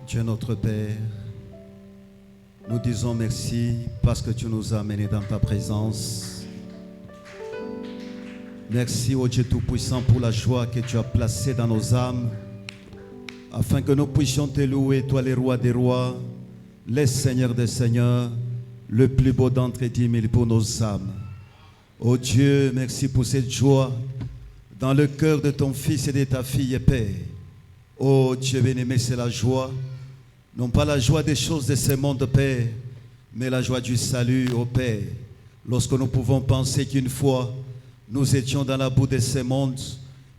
Dieu notre Père, nous disons merci parce que tu nous as amenés dans ta présence. Merci ô Dieu Tout-Puissant pour la joie que tu as placée dans nos âmes, afin que nous puissions te louer, toi les rois des rois, les seigneurs des seigneurs, le plus beau d'entre 10 000 pour nos âmes. Ô Dieu, merci pour cette joie dans le cœur de ton fils et de ta fille, Père. Ô Dieu bien-aimé, c'est la joie, non pas la joie des choses de ce monde, Père, mais la joie du salut, ô Père. Lorsque nous pouvons penser qu'une fois, nous étions dans la boue de ce monde,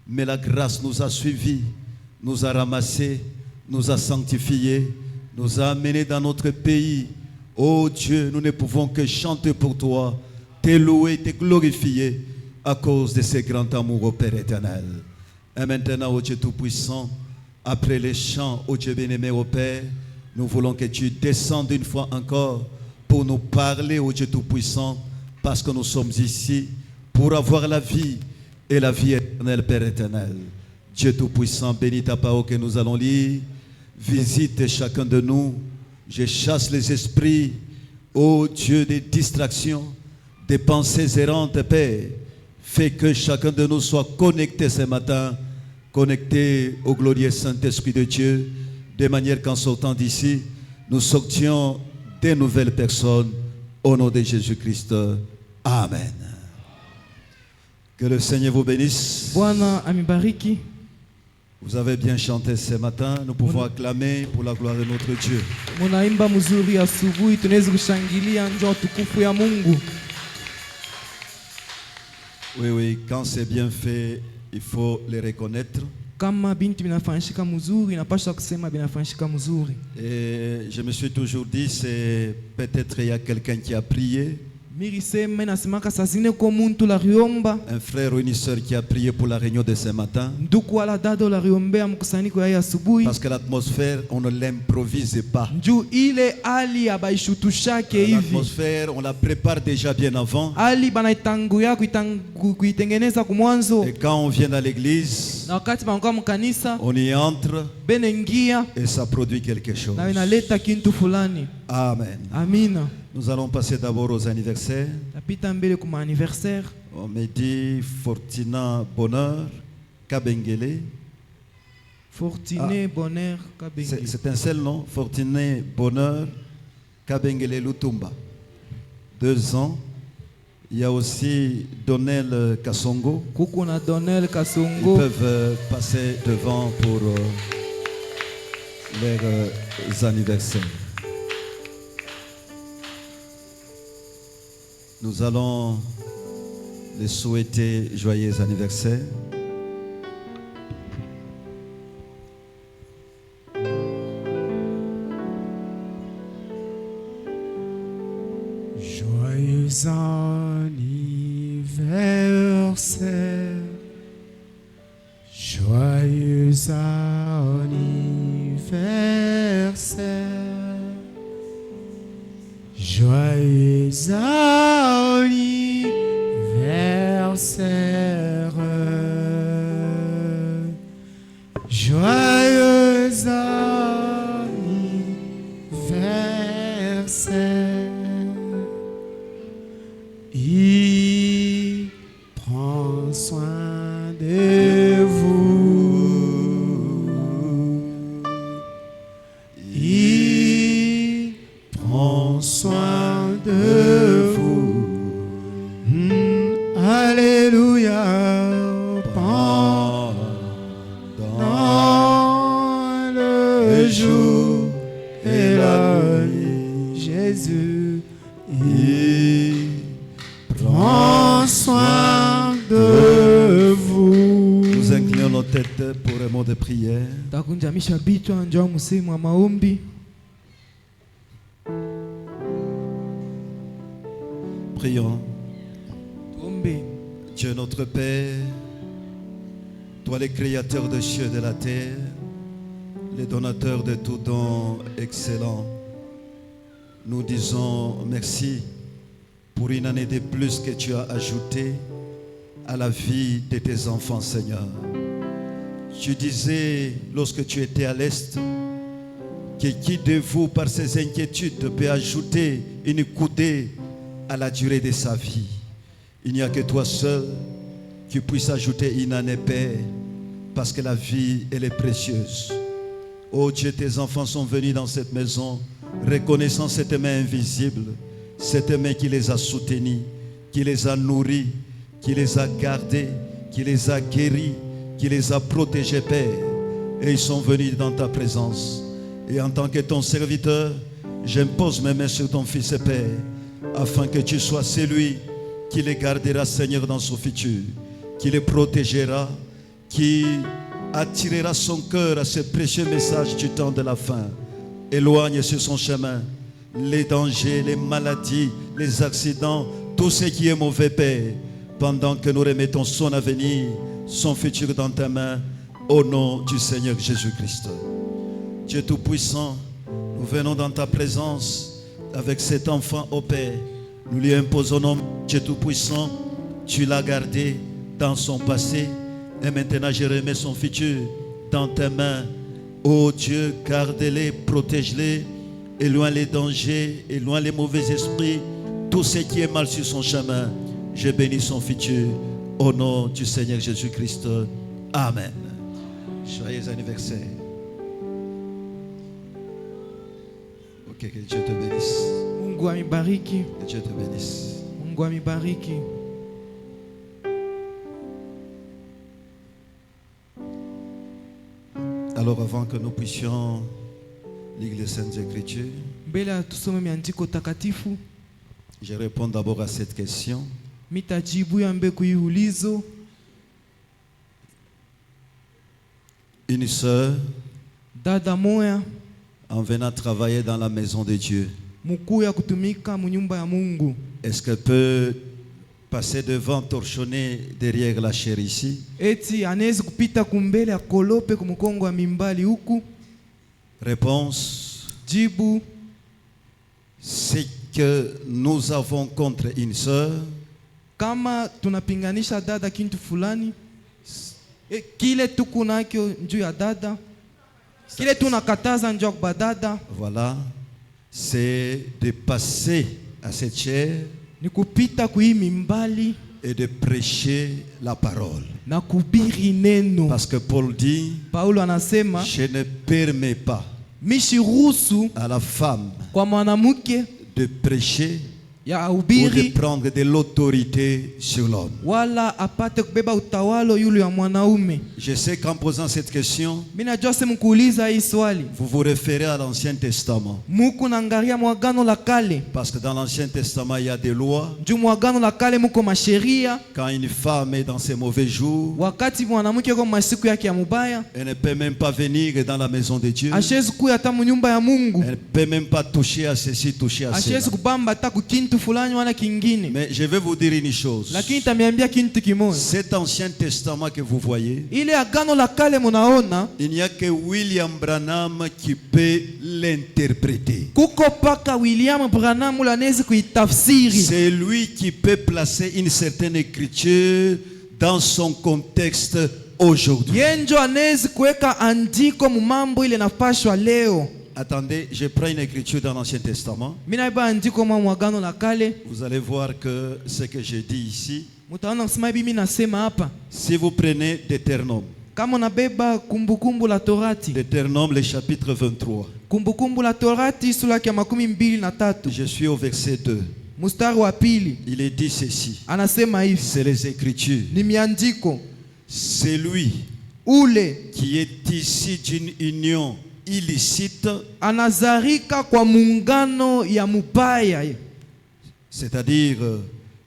mais la grâce nous a suivis, nous a ramassés, nous a sanctifiés, nous a amenés dans notre pays. Ô Dieu, nous ne pouvons que chanter pour toi, te louer, te glorifier à cause de ce grand amour, ô Père éternel. Et maintenant, ô Dieu Tout-Puissant, après les chants, ô Dieu bien-aimé, ô Père, nous voulons que tu descendes une fois encore pour nous parler, ô Dieu Tout-Puissant, parce que nous sommes ici pour avoir la vie et la vie éternelle, Père éternel. Dieu Tout-Puissant, bénis ta parole que nous allons lire. Visite chacun de nous. Je chasse les esprits, ô Dieu, des distractions, des pensées errantes, Père. Fais que chacun de nous soit connecté ce matin, connecté au glorieux Saint-Esprit de Dieu, de manière qu'en sortant d'ici, nous sortions des nouvelles personnes, au nom de Jésus-Christ. Amen. Que le Seigneur vous bénisse. Vous avez bien chanté ce matin. Nous pouvons acclamer pour la gloire de notre Dieu. Oui, oui, quand c'est bien fait, il faut le reconnaître. Et je me suis toujours dit, c'est peut-être il y a quelqu'un qui a prié. Un frère ou une soeur qui a prié pour la réunion de ce matin. Parce que l'atmosphère, on ne l'improvise pas. L'atmosphère, on la prépare déjà bien avant. Et quand on vient dans l'église, on y entre et ça produit quelque chose. Amen. Nous allons passer d'abord aux anniversaires. On me dit Fortina Bonheur Kabengele. Bonheur Kabengele. C'est un seul nom, Fortiné Bonheur Kabengele Lutumba. 2 ans. Il y a aussi Donnel Kassongo. Ils peuvent passer devant pour leurs anniversaires. Nous allons les souhaiter joyeux anniversaire. Joyeux anniversaire, joyeux anniversaire, joyeux anniversaire, joyeux anniversaire. Il prend soin de vous. Il prend soin de vous. Alléluia. Pendant le jour et la nuit, Jésus, il prend soin de vous. Nous inclinons nos têtes pour un mot de prière. Prions. Dieu notre Père, toi le créateur des cieux et de la terre, le donateur de tout don excellent, nous disons merci pour une année de plus que tu as ajoutée à la vie de tes enfants, Seigneur. Tu disais, lorsque tu étais à l'Est, que qui de vous, par ses inquiétudes, peut ajouter une coudée à la durée de sa vie. Il n'y a que toi seul qui puisse ajouter une année, Père, parce que la vie, elle est précieuse. Oh Dieu, tes enfants sont venus dans cette maison, reconnaissant cette main invisible, cette main qui les a soutenus, qui les a nourris, qui les a gardés, qui les a guéris, qui les a protégés, Père. Et ils sont venus dans ta présence. Et en tant que ton serviteur, j'impose mes mains sur ton Fils et Père, afin que tu sois celui qui les gardera, Seigneur, dans son futur, qui les protégera, qui attirera son cœur à ce précieux message du temps de la fin. Éloigne sur son chemin les dangers, les maladies, les accidents, tout ce qui est mauvais, Père, pendant que nous remettons son avenir, son futur dans ta main, au nom du Seigneur Jésus-Christ. Dieu Tout-Puissant, nous venons dans ta présence avec cet enfant au Père. Nous lui imposons, nom Dieu Tout-Puissant, tu l'as gardé dans son passé et maintenant je remets son futur dans tes mains. Oh Dieu, garde-les, protège-les, éloigne les dangers, éloigne les mauvais esprits, tout ce qui est mal sur son chemin. Je bénis son futur au nom du Seigneur Jésus-Christ. Amen. Joyeux anniversaire. Ok, que Dieu te bénisse. Mungu amibariki. Que Dieu te bénisse. Mungu amibariki. Alors avant que nous puissions lire les Saintes Écritures, Mbele ya tusome miandiko takatifu, je réponds d'abord à cette question. mitajibu ya mbeku iulizo. Une sœur, Dada moya en venant travailler dans la maison de Dieu, mkuu ya kutumika munyumba ya Mungu, est-ce qu'elle peut passer devant, torchonner derrière la chair ici? eti anaweza kupita kumbele ya kolope kumukongo wa mimbali huku? Réponse, Jibu, c'est que nous avons contre une sœur, kama tunapinganisha dada kintu fulani, kile tuku nakyo njuu ya dada, kile tunakataza njuu ya kubadada, voilà, c'est de passer à cette chair ni kupita kuhii mimbali et de prêcher la parole. na kubiri neno. Parce que Paul dit, Paulo anasema, je ne permets pas mishiruhusu à la femme kwa mwanamke de prêcher ya ou de ubiri prendre de l'autorité sur l'homme. wala apate kubeba utawalo yule ya mwanaume. Je sais qu'en posant cette question, Mimi najua sema kuuliza hii swali, vous vous référez à l'Ancien Testament. muku naangalia mwagano la kale. Parce que dans l'Ancien Testament, il y a des lois. Juu mwagano la kale muko masheria. Quand une femme est dans ses mauvais jours, Wakati mwanamke kwa masiku yake ya mubaya, elle ne peut même pas venir dans la maison de Dieu. ashezi kuya hata munyumba ya Mungu. Elle ne peut même pas toucher à ceci, toucher à cela. Ashezi kubamba hata kukintu fulani wala kingine. Mais je vais vous dire une chose. Lakini tamiambia kintu kimoja. Cet Ancien Testament que vous voyez, Ile agano la kale munaona, il n'y a que William Branham qui peut l'interpréter. kuko paka William Branham ula anaweza kuitafsiri. C'est lui qui peut placer une certaine écriture dans son contexte aujourd'hui. Yenjo anaweza kuweka andiko mumambo ile napashwa leo. Attendez, je prends une écriture dans l'Ancien Testament. Mina iba andiko mwa mwagano la kale. Vous allez voir que ce que je dis ici, Mutaona kusema hivi mimi nasema hapa. si vous prenez Deutéronome, Kama unabeba kumbukumbu la Torati. Deutéronome le chapitre 23, Kumbukumbu la Torati sura ya 23. je suis au verset 2. Mstari wa pili. Il est dit ceci, Anasema hivi. c'est les Écritures. Ni miandiko. C'est lui Ule qui est issu d'une union illicite, anazarika kwa muungano ya mubaya. c'est-à-dire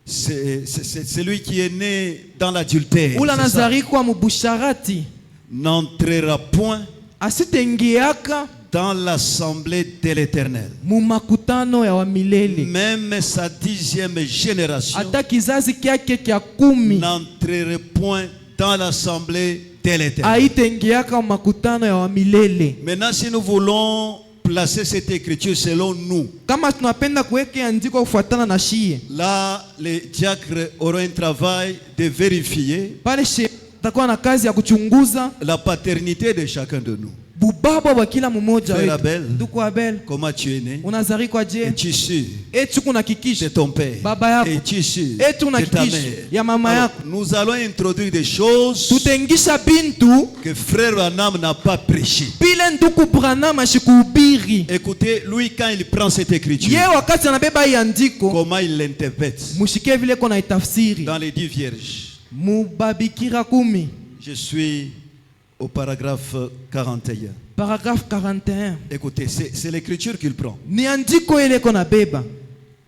c'est lui qui est né dans l'adultère. Ule C'est ça. anazarika kwa mubusharati. N'entrera point Asitengiaka dans l'assemblée de l'Éternel. mumakutano ya wamilele. Même sa 10e génération Hata kizazi kyake kya 10 n'entrerait point dans l'assemblée de l'Éternel. aitengiaka makutano ya wamilele. Maintenant, si nous voulons placer cette écriture selon nous, Kama tunapenda kuweka andiko kufuatana na shie, là, les diacres auront un travail de vérifier pale shie takuwa na kazi ya kuchunguza la paternité de chacun de nous. bubaba wa kila mmoja Frère wetu. Abel, Ndugu Abel, comment tu es né? unazarikwa je? Es-tu sûr Eti kuna kikisha de ton père? baba yako? Es-tu sûr Eti una de ta kikisha mère? ya mama Alors, yako? nous allons introduire des choses Tutengisha bintu que frère Branham n'a pas prêché. pile nduku Branham ashikuhubiri. Écoutez, lui quand il prend cette écriture, Ye wakati anabeba hii andiko, comment il l'interprète mushike vile kona itafsiri. dans les 10 vierges. Mubabikira 10. Je suis au paragraphe 41. Paragraphe 41. Écoutez, c'est l'écriture qu'il prend. Ni andiko ile kona beba.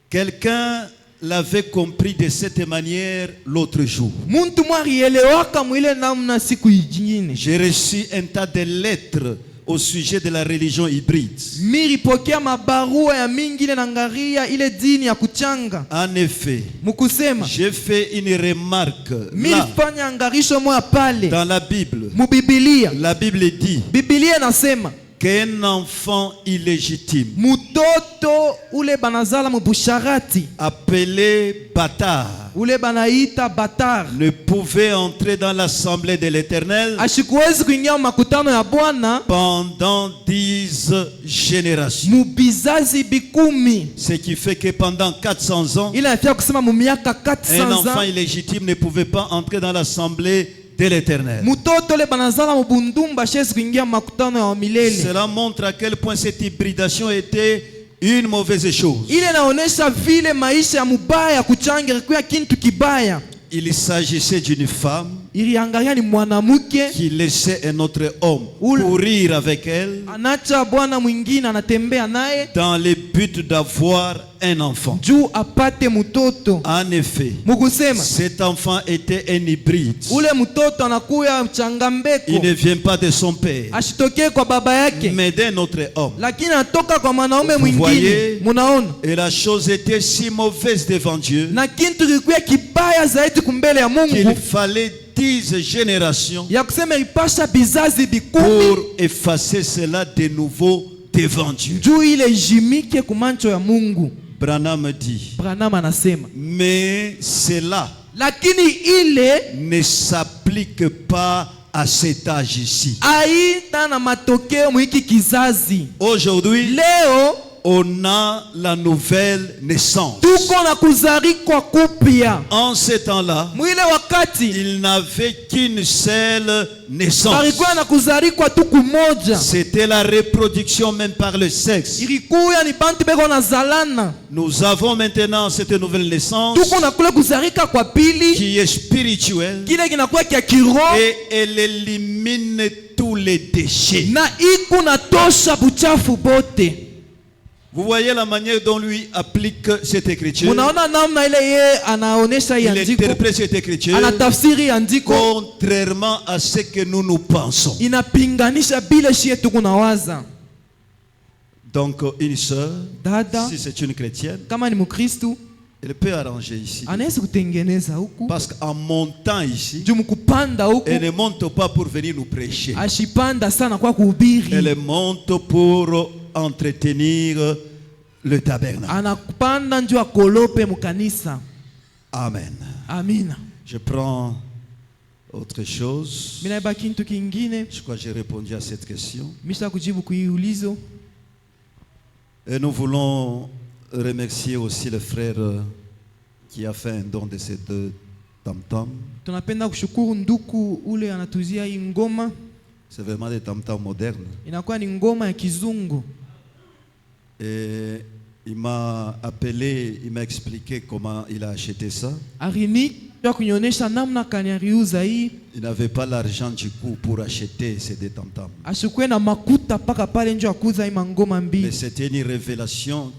Quelqu'un l'avait compris de cette manière l'autre jour. Muntu mwarielewaka mwile namna siku nyingine. J'ai reçu un tas de lettres au sujet de la religion hybride. Miripokea mabarua ya mingi ile nangaria ile dini ya kuchanga. En effet, Mukusema j'ai fait une remarque là, milifanya angarisho moya pale dans la Bible. mubibilia. La Bible dit Bibilia nasema qu'un enfant illégitime mutoto ule banazala mubusharati appelé bâtard ule banaita batar ne pouvait entrer dans l'assemblée de l'Éternel ashikuwezi kuingia makutano ya Bwana pendant 10 générations. mubizazi bikumi. Ce qui fait que pendant 400 ans, Ila nafia kusema mumiaka un 400 enfant ans illégitime ne pouvait pas entrer dans l'assemblée de l'Éternel. mutoto ule banazala mubundumba shezi kuingia makutano ya milele. Cela montre à quel point cette hybridation était une mauvaise chose. Ile naonesha vile maisha ya mubaya kuchangira kwa kintu kibaya. Il s'agissait d'une femme Iliangalia ni mwanamke qui laissait un autre homme Oul- courir avec elle anacha bwana mwingine anatembea naye dans le but d'avoir un enfant. juu apate mtoto. En effet, Mukusema cet enfant était un hybride. ule mtoto anakuya mchangambeko, Il ne vient pas de son père, ashitokee kwa baba yake, mais d'un autre homme. lakini anatoka kwa mwanaume mwingine. voyez? Munaona, Et la chose était si mauvaise devant Dieu na kintu kilikuwa kibaya zaidi kumbele ya qu'il Mungu fallait 10 générations ya kusema ipasha bizazi bikumi pour effacer cela de nouveau devant Dieu. juu ile ijimike kumancho ya Mungu. Branham dit, Branham anasema mais cela lakini ile ne s'applique pas à cet âge ici. aina na matokeo mwiki kizazi. Aujourd'hui, Leo on a la nouvelle naissance. tuko na kuzarikwa kupya. En ce temps-là, Mwile wakati il n'avait qu'une seule naissance. balikuwa na kuzarikwa tu kumoja, C'était la reproduction même par le sexe. ilikuya ni bantu beko na zalana. Nous avons maintenant cette nouvelle naissance Tuko na kule kuzarika kwa pili, qui est spirituelle kile kinakuwa kia kiroho et elle élimine tous les déchets. na iku na tosha buchafu bote. Vous voyez la manière dont lui applique cette écriture. Munaona namna ile ye anaonesha hii Il andiko, interprète cette écriture anatafsiri andiko, contrairement à ce que nous pensons. inapinganisha bile shie tuko na waza. Donc une sœur, Dada si c'est une chrétienne, kama ni Mkristu elle peut arranger ici. anaweza kutengeneza huku Parce qu'en montant ici, juu mkupanda huku elle ne monte pas pour venir nous prêcher. ashipanda sana kwa kuhubiri, Elle monte pour entretenir le tabernacle. anakupanda njuu akolope mukanisa. Amen. Amina. Je prends autre chose. Minaiba kintu kingine Je crois que j'ai répondu à cette question. misha kujibu kuiulizo. Et nous voulons remercier aussi le frère qui a fait un don de ces 2 tam-tams. Tunapenda kushukuru nduku ule anatuzia hii ngoma, C'est vraiment des tam-tams modernes. inakuwa ni ngoma ya kizungu. Et il m'a appelé, il m'a expliqué comment il a acheté ça. Arini ya kunyonyesha namna kanyariuza hii, Il n'avait pas l'argent du coup pour acheter ces 2 tam-tams. ashukwe na makuta paka pale njo akuza hii mangoma Mais mbili. c'était une révélation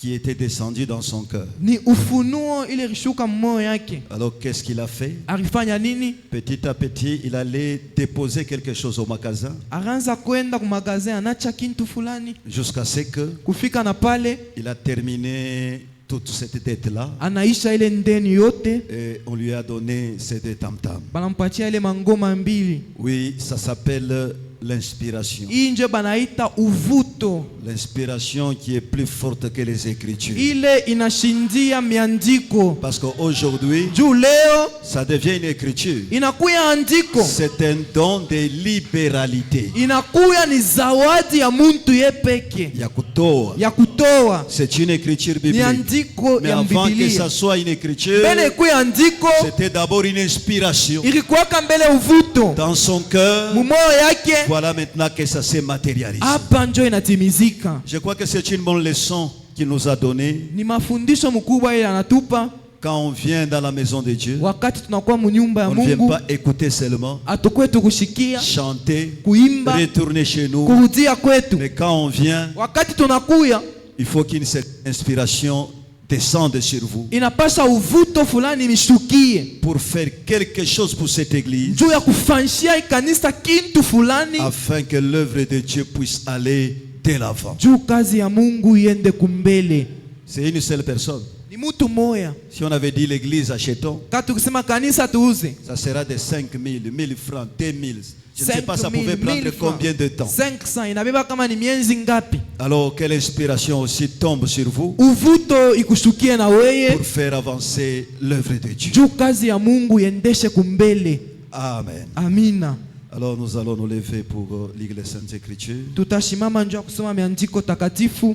qui était descendue dans son cœur. Ni ufunuo ile rishuka moyo yake. Alors qu'est-ce qu'il a fait? Alifanya nini? Petit à petit, il allait déposer quelque chose au magasin Aranza kwenda kumagazin anacha kintu fulani, jusqu'à ce que kufika na pale il a terminé toute cette dette-là anaisha ile ndeni yote, et on lui a donné ces 2 tam-tams. banampatia ile mangoma mbili. Oui, ça s'appelle l'inspiration. Hii ndio banaita uvuto. L'inspiration qui est plus forte que les Écritures. Ile inashindia miandiko. Parce qu'aujourd'hui, Juu leo ça devient une écriture. inakuya andiko. C'est un don de libéralité. Inakuya ni zawadi ya muntu yepeke. Ya kutoa. Ya kutoa. C'est une écriture Ni biblique. andiko Mais ya avant que Biblia. ça soit une écriture, Bele kuya andiko. c'était d'abord une inspiration. Ilikuwaka mbele uvuto. Dans son cœur, Mumoyo yake. voilà maintenant que ça s'est matérialisé. Hapa njo inatimizika. Je crois que c'est une bonne leçon qu'il nous a donnée Ni mafundisho mkubwa ile anatupa quand on vient dans la maison de Dieu. wakati tunakuwa munyumba ya On ne vient Mungu. pas écouter seulement, Atukwetu kushikia, chanter, kuimba, retourner chez nous. kurudia kwetu. Mais quand on vient, Wakati tunakuya, il faut qu'une certaine inspiration descende sur vous inapasha uvuto fulani mishukie. pour faire quelque chose pour cette église, Juu ya kufanshia ikanisa kintu fulani. afin que l'œuvre de Dieu puisse aller de l'avant. Juu kazi ya Mungu iende kumbele. C'est une seule personne. Ni mutu moya. Si on avait dit l'église, achetons, Kati ukisema kanisa tuuze. ça sera de 5 000, 1000 francs, 2 000. Je ne sais pas, ça pouvait prendre combien de temps. 500 inabeba kama ni mienzi ngapi. Alors, quelle inspiration aussi tombe sur vous Uvuto ikushukie na weye. pour faire avancer l'œuvre de Dieu. Juu kazi ya Mungu iendeshe kumbele. Amen. Amina. Alors, nous allons nous lever pour lire les Saintes Écritures. Tutashimama njoo kusoma miandiko takatifu.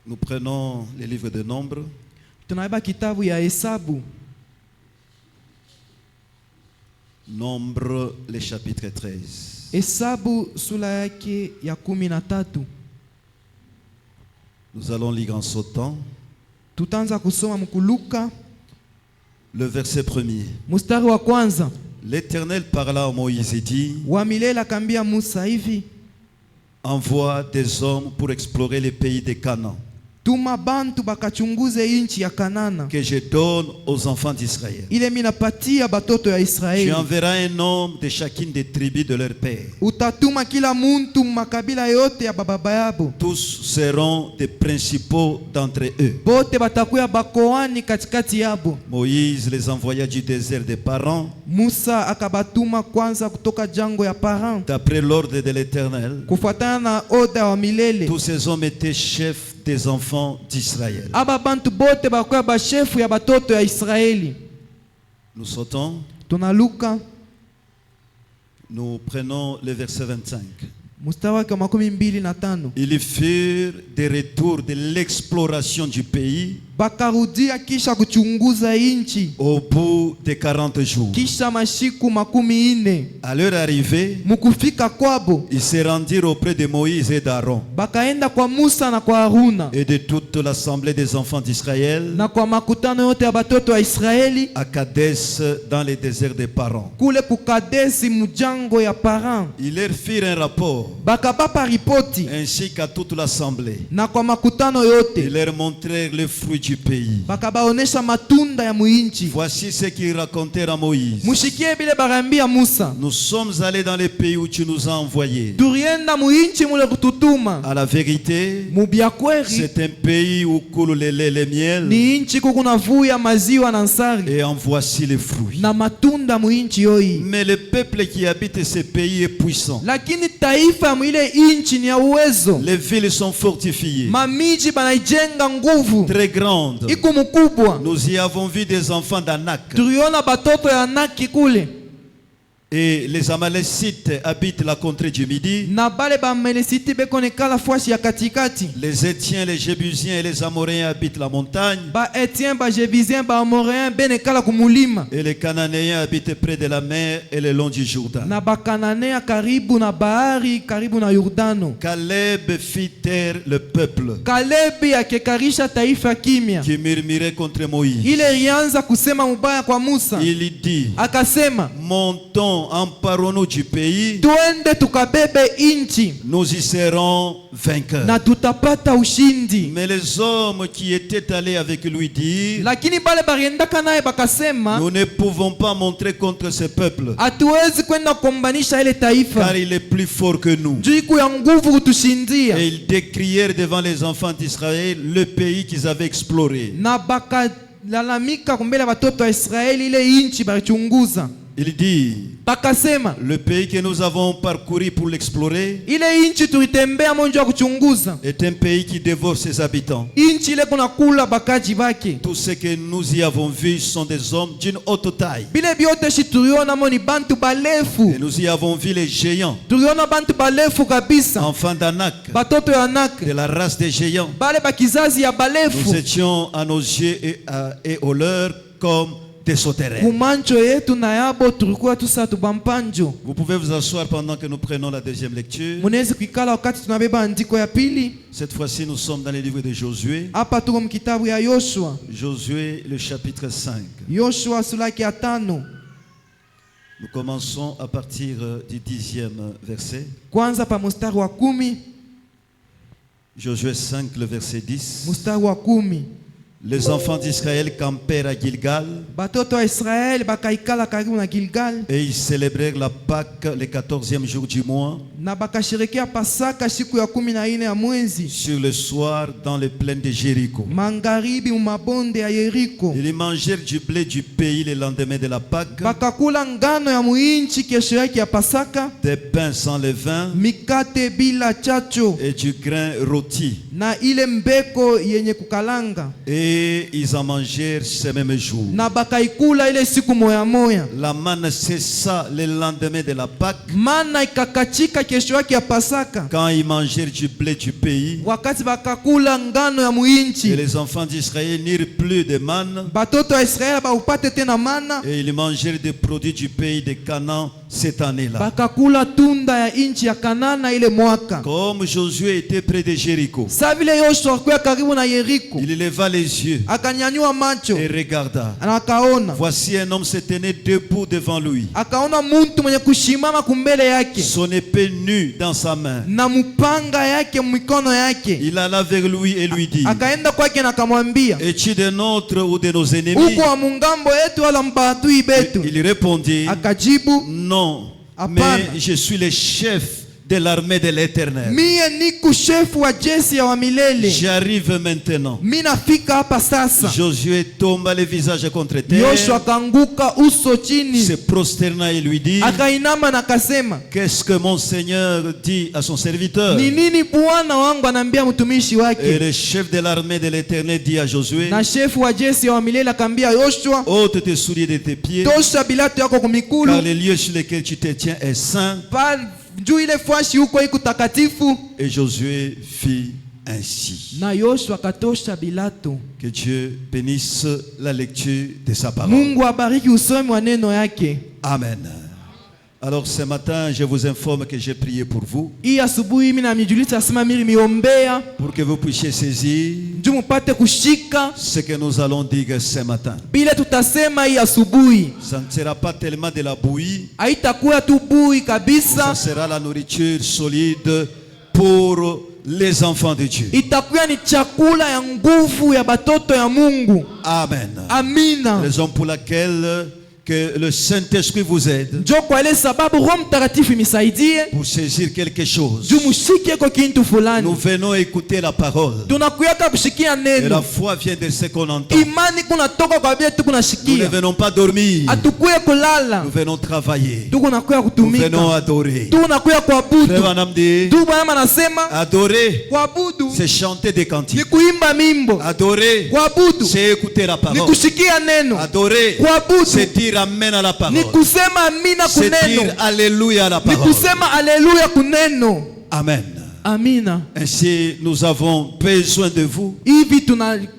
Nous prenons les livres de Nombre, Tunabeba kitabu ya Hesabu. Nombre, le chapitre 13. Hesabu sura yake ya 13. Nous allons lire en sautant Tutaanza kusoma mkuluka le verset 1er. mstari wa kwanza. L'Éternel parla à Moïse et dit: Wa milele akambia Musa hivi, envoie des hommes pour explorer les pays de Canaan, tuma bantu bakachunguze inchi ya Kanana, que je donne aux enfants d'Israël. ile minapatia batoto ya Tu Israeli. enverras un homme de chacune des tribus de leur père. Utatuma kila muntu makabila yote ya bababa yabo, Tous seront des principaux d'entre eux. bote batakuya bakoani katikati yabo. Moïse les envoya du désert de Paran, Musa akabatuma kwanza kutoka jango ya Paran, d'après l'ordre de l'Éternel. kufuatana na oda wa milele. Tous ces hommes étaient chefs des enfants d'Israël. Aba bantu bote bakuya bashefu ya batoto ya Israeli. Nous sautons, Tunaluka nous prenons le verset 25. mstari wake wa 25. Ils furent des retours de l'exploration du pays Bakarudia kisha kuchunguza inchi au bout de 40 jours. kisha mashiku 40. À leur arrivée, Mukufika kwabo ils se rendirent auprès de Moïse et d'Aaron bakaenda kwa Musa na kwa Haruna et de toute l'assemblée des enfants d'Israël na kwa makutano yote ya batoto wa Israeli à Kadès dans les déserts de Paran. kule kukadesi mujango ya Paran. Ils leur firent un rapport Bakabapa ripoti ainsi qu'à toute l'assemblée. na kwa makutano Ils yote leur montrèrent le fruit du pays. bakabaonesha matunda ya muinchi. Voici ce qu'ils racontèrent à Moïse. Mushikie bile barambia Musa, Nous sommes allés dans les pays où tu nous as envoyés. turienda muinchi mule kututuma. À la vérité, Mubyakweri c'est un pays où coule le lait et le miel. ni inchi kukuna vuya maziwa na nsari Et en voici les fruits. na matunda muinchi yoi. Mais le peuple qui habite ces pays est puissant. Lakini taifa ya mwile inchi ni ya uwezo. Les villes sont fortifiées, Mamiji banaijenga nguvu très grandes. iko mkubwa. Nous y avons vu des enfants d'Anak. Tuliona batoto ya Anaki kule Et les Amalécites habitent la contrée du Midi. na bale ba Melisiti beko nekala fwashi ya katikati. Les Étiens, les Jébusiens et les Amoréens habitent la montagne. Ba Etien, ba Jebizien, ba Amoréen benekala kumulima Et les Cananéens habitent près de la mer et le long du Jourdain. na bakananea karibu na bahari karibu na Yordano. Caleb fit taire le peuple Kalebi akekarisha taifa kimya. qui murmurait contre Moïse. Ile ilianza kusema mubaya kwa Musa. Il dit: Akasema, montons, emparons-nous du pays, tuende tukabebe inchi nous y serons vainqueurs. na tutapata ushindi. Mais les hommes qui étaient allés avec lui dirent: Lakini bale bariendaka naye bakasema, nous ne pouvons pas montrer contre ce peuple, hatuwezi kwenda kukombanisha ile taifa car il est plus fort que nous. juu iko ya nguvu kutushindia. Et ils décrièrent devant les enfants d'Israël le pays qu'ils avaient exploré. Na bakalalamika kumbele batoto wa Israeli ile inchi barichunguza. Il dit, Bakasema le pays que nous avons parcouru pour l'explorer ile inchi tulitembea monjo ya kuchunguza est un pays qui dévore ses habitants. inchi ile kuna kula bakaji bake. Tout ce que nous y avons vu sont des hommes d'une haute taille. Bile biote shi tuliona mo ni bantu balefu. Et nous y avons vu les géants, Tuliona bantu balefu kabisa. enfants d'Anak, Batoto ya Anak. de la race des géants. Bale bakizazi ya Nous balefu. étions à nos yeux et aux leurs comme des sauterelles. Kumancho yetu na yabo tulikuwa tusatu bampanjo. Vous pouvez vous asseoir pendant que nous prenons la deuxième lecture. Munaweza kuikala wakati tunabeba andiko ya pili. Cette fois-ci, nous sommes dans le livre de Josué. Hapa tuko mkitabu ya Yoshua. Josué, le chapitre 5. Yoshua sura ya 5. Nous commençons à partir du 10e verset. Kwanza pa mstari wa 10. Josué 5, le verset 10. Mstari wa 10. Les enfants d'Israël campèrent à Gilgal Batoto wa Israeli bakaikala karibu na Gilgal et ils célébrèrent la Pâque le 14e jour du mois, na bakasherekea Pasaka siku ya 14 ya mwezi sur le soir dans les plaines de Jéricho. magharibi mumabonde ya Yeriko. Ils mangèrent du blé du pays le lendemain de la Pâque, Bakakula ngano ya muinchi kesho yake ya Pasaka, des pains sans levain mikate bila chacho et du grain rôti. na ile mbeko yenye kukalanga, Et ils en mangèrent ce même jour. na bakaikula ile siku moya moya. La manne cessa le lendemain de la Pâque, Mana ikakachika kesho yake ya Pasaka quand ils mangèrent du blé du pays. wakati bakakula ngano ya Et muinchi. les enfants d'Israël n'eurent plus de manne, Batoto wa Israeli baupate tena mana, et ils mangèrent des produits du pays de Canaan cette année-là. bakakula tunda ya inchi ya Kanana ile mwaka. Comme Josué était près de Jéricho, Sa vile Yoshua alikuwa karibu na Yeriko, il leva les yeux akanyanyua macho et regarda. na akaona, Voici un homme se tenait debout devant lui, akaona muntu mwenye kushimama kumbele yake son épée nue dans sa main. na mupanga yake mikono yake. Il alla vers lui et lui dit, Akaenda kwake na akamwambia, es-tu de notre ou de nos ennemis? uko wa mungambo yetu wala mbaadui betu? Il répondit, Akajibu, non, Hapana. mais je suis le chef de l'armée de l'Éternel. mie niku shefu wa jeshi ya wa milele, J'arrive maintenant. mi nafika hapa sasa. Josué tomba le visage contre terre, Yoshua akaanguka uso se chini, prosterna et lui dit, akainama na akasema, qu'est-ce que mon Seigneur dit à son serviteur? ni nini bwana wangu anaambia mtumishi Et wake? le chef de l'armée de l'Éternel dit à Josué, Na shefu wa jeshi ya wa milele akaambia Yoshua, ôte tes souliers de tes pieds, tosha bilato yako car kumikulu, le lieu sur lequel tu te tiens est saint. juu ile fashi huko iko takatifu. Et Josué fit ainsi. Na Yoshua akatosha bilato. Que Dieu bénisse la lecture de sa parole. Mungu abariki usomi wa neno yake. Amen. Alors ce matin, je vous informe que j'ai prié pour vous, Hii asubuhi mimi namjulisha asema mimi miombea pour que vous puissiez saisir juu mupate kushika ce que nous allons dire ce matin. bile tutasema hii asubuhi. Ça ne sera pas tellement de la bouillie, Haitakuwa tu bui ça kabisa, sera la nourriture solide pour les enfants de Dieu. itakuwa ni chakula ya nguvu ya batoto ya Mungu. Amen. Amina. Raison pour laquelle que le Saint-Esprit vous aide Njo kwa ile sababu Roho Mtakatifu imisaidie pour saisir quelque chose. juu mushike ko kintu Nous fulani. venons écouter la parole. Tunakuyaka kushikia Et la neno. foi vient de ce qu'on entend. Imani kunatoka kwa vile tuko Nous ne nashikia. venons pas dormir. Hatukuye kulala, Nous venons travailler. tuko nakuya Nous venons kutumika, adorer. tuko nakuya kuabudu. Frère Anamdi, Tu Bwana anasema adorer, kuabudu c'est chanter des ni cantiques. kuimba mimbo, Adorer, kuabudu c'est écouter la ni parole. kushikia neno, Adorer, kuabudu c'est dire amen à la parole. ni kusema amina C'est kuneno, dire alléluia à la ni parole. kusema aleluya kuneno. Amen. Amina. Ainsi, nous avons besoin de vous Hivi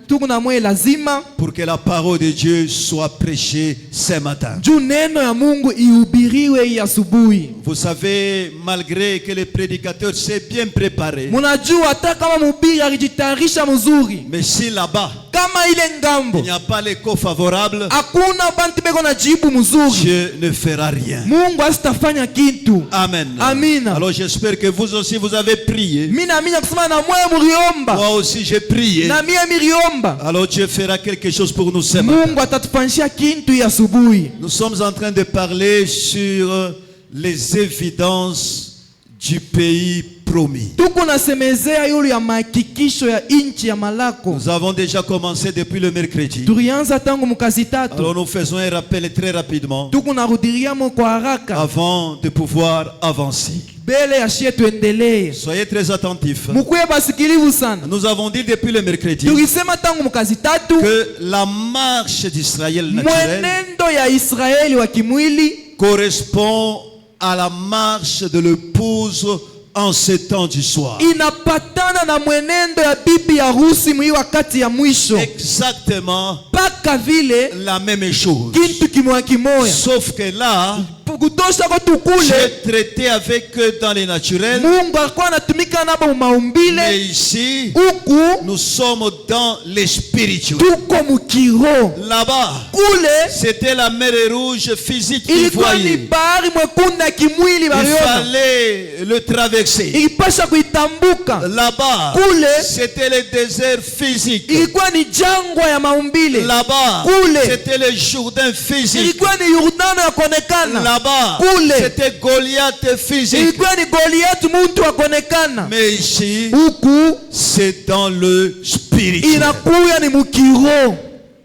tuko na mwe lazima pour que la parole de Dieu soit prêchée ce matin. juu neno ya Mungu ihubiriwe hii asubuhi. Vous savez, malgré que le prédicateur s'est bien préparé, Munajua hata kama mhubiri alijitayarisha mzuri, mais si là-bas, kama ile il ngambo n'y a pas l'écho favorable, hakuna bantu beko na jibu mzuri, Dieu ne fera rien. Mungu asitafanya kitu. Amen. Amina. Alors j'espère que vous aussi vous avez prié. Mimi naamini kusema na moyo mliomba Moi aussi j'ai prié. na mimi mliomba, Alors Dieu fera quelque chose pour nous ce matin. Mungu atatufanyishia kitu hii asubuhi. Nous sommes en train de parler sur les évidences du pays promis. Tuko nasemezea yule ya mahakikisho ya inchi ya malako. Nous avons déjà commencé depuis le mercredi. Tulianza tangu mkazi tatu. Alors nous faisons un rappel très rapidement Tuko narudilia mo kwa haraka avant de pouvoir avancer. bele ya shie tuendelee. Soyez très attentifs. Mkuye basikilivu sana. Nous avons dit depuis le mercredi Tulisema tangu mkazi tatu que la marche d'Israël naturelle mwenendo ya Israeli wa kimwili correspond à la marche de l'épouse en ce temps du soir. inapatana na mwenendo ya bibi harusi mwi wakati ya mwisho. Exactement Paka vile la même chose. kintu kimoya kimoya. Sauf que là, Kutosha ko tukule j'ai traité avec eux dans les naturels. Mungu alikuwa anatumika nabo Mais maumbile. ici, Huku nous sommes dans les spirituels. tuko mukiro. Là-bas, Kule c'était la mer rouge physique qu'ils ilikuwa ni voyaient. bahari mwekundu ya kimwili Il baliona. fallait le traverser. Ilipasha kuitambuka. Là-bas, Kule c'était le désert physique. ilikuwa ni jangwa ya maumbile. Là-bas, Kule c'était le Jourdain physique. ilikuwa ni Yordano ya kuonekana. Là-bas, Kule c'était Goliath physique. ilikuwa ni Goliathi muntu wa kuonekana. Mais ici, Huku c'est dans le spirituel. inakuya ni mukiro.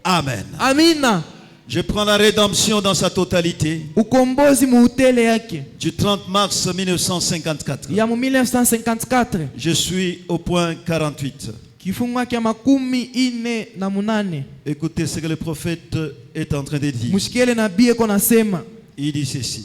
Amen. Amina. Je prends la rédemption dans sa totalité Ukombozi muutele yake du 30 mars 1954. ya mu 1954 Je suis au point 48. kifungu kya makumi ine na munane. Écoutez ce que le prophète est en train de dire. Mushikele nabii eko nasema, Il dit ceci.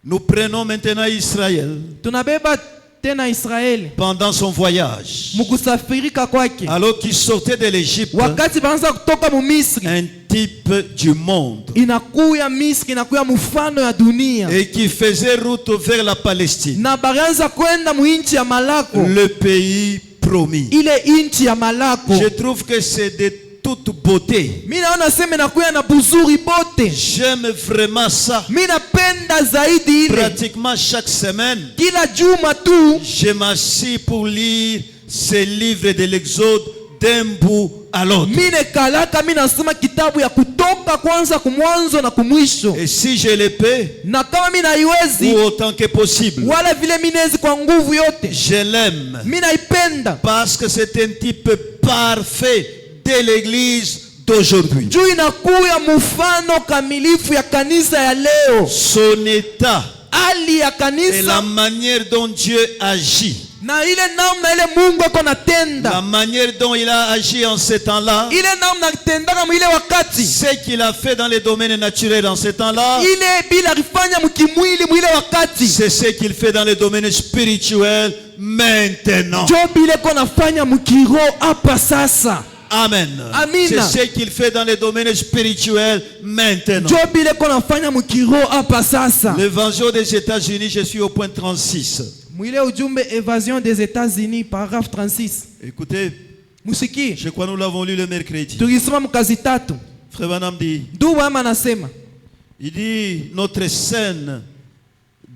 Nous prenons maintenant Israël tunabeba tena Israeli pendant son voyage. mukusafirika kwake, Alors qu'il sortait de l'Égypte, wakati banza kutoka mu Misri. un type du monde, Inakuya Misri, inakuya mfano ya dunia, et qui faisait route vers la Palestine, na barianza kwenda mu inchi ya malako, le pays promis. ile inchi ya malako. Je trouve que c'est de toute beauté. Mimi naona sema inakuya na buzuri bote. J'aime vraiment ça. Mimi napenda zaidi ile. Pratiquement chaque semaine, Kila juma tu je m'assis pour lire ces livres de l'Exode d'un bout à l'autre. mimi nekalaka, mimi nasoma kitabu ya Kutoka kwanza kumwanzo na kumwisho, Et si je le peux, na kama mimi naiwezi ou autant que possible, wala vile mimi nezi kwa nguvu yote, je l'aime mimi naipenda parce que c'est un type parfait de l'église d'aujourd'hui. juu inakuya mfano kamilifu ya kanisa ya leo. Son état Hali ya et la kanisa manière dont Dieu agit, na ile namna ile Mungu ako la natenda, manière dont il a agi en ce temps-là, ile namna tendaka mwile wakati, ce qu'il a fait dans les domaines naturels en ce temps-là, ile bila alifanya mkimwili mwile wakati, c'est ce qu'il fait dans les domaines spirituels maintenant. jo bile ko nafanya mkiro hapa sasa. Amen. Amina. C'est ce qu'il fait dans les domaines spirituels maintenant. Jo bile ko nafanya mkiro hapa sasa. L'évangile des États-Unis, je suis au point 36. Mwile ujumbe Évasion des États-Unis paragraphe 36. Écoutez, Musiki je crois que nous l'avons lu le mercredi. tulisoma mkazi tatu. Frère Branham dit, Ndugu ama anasema, il dit, notre scène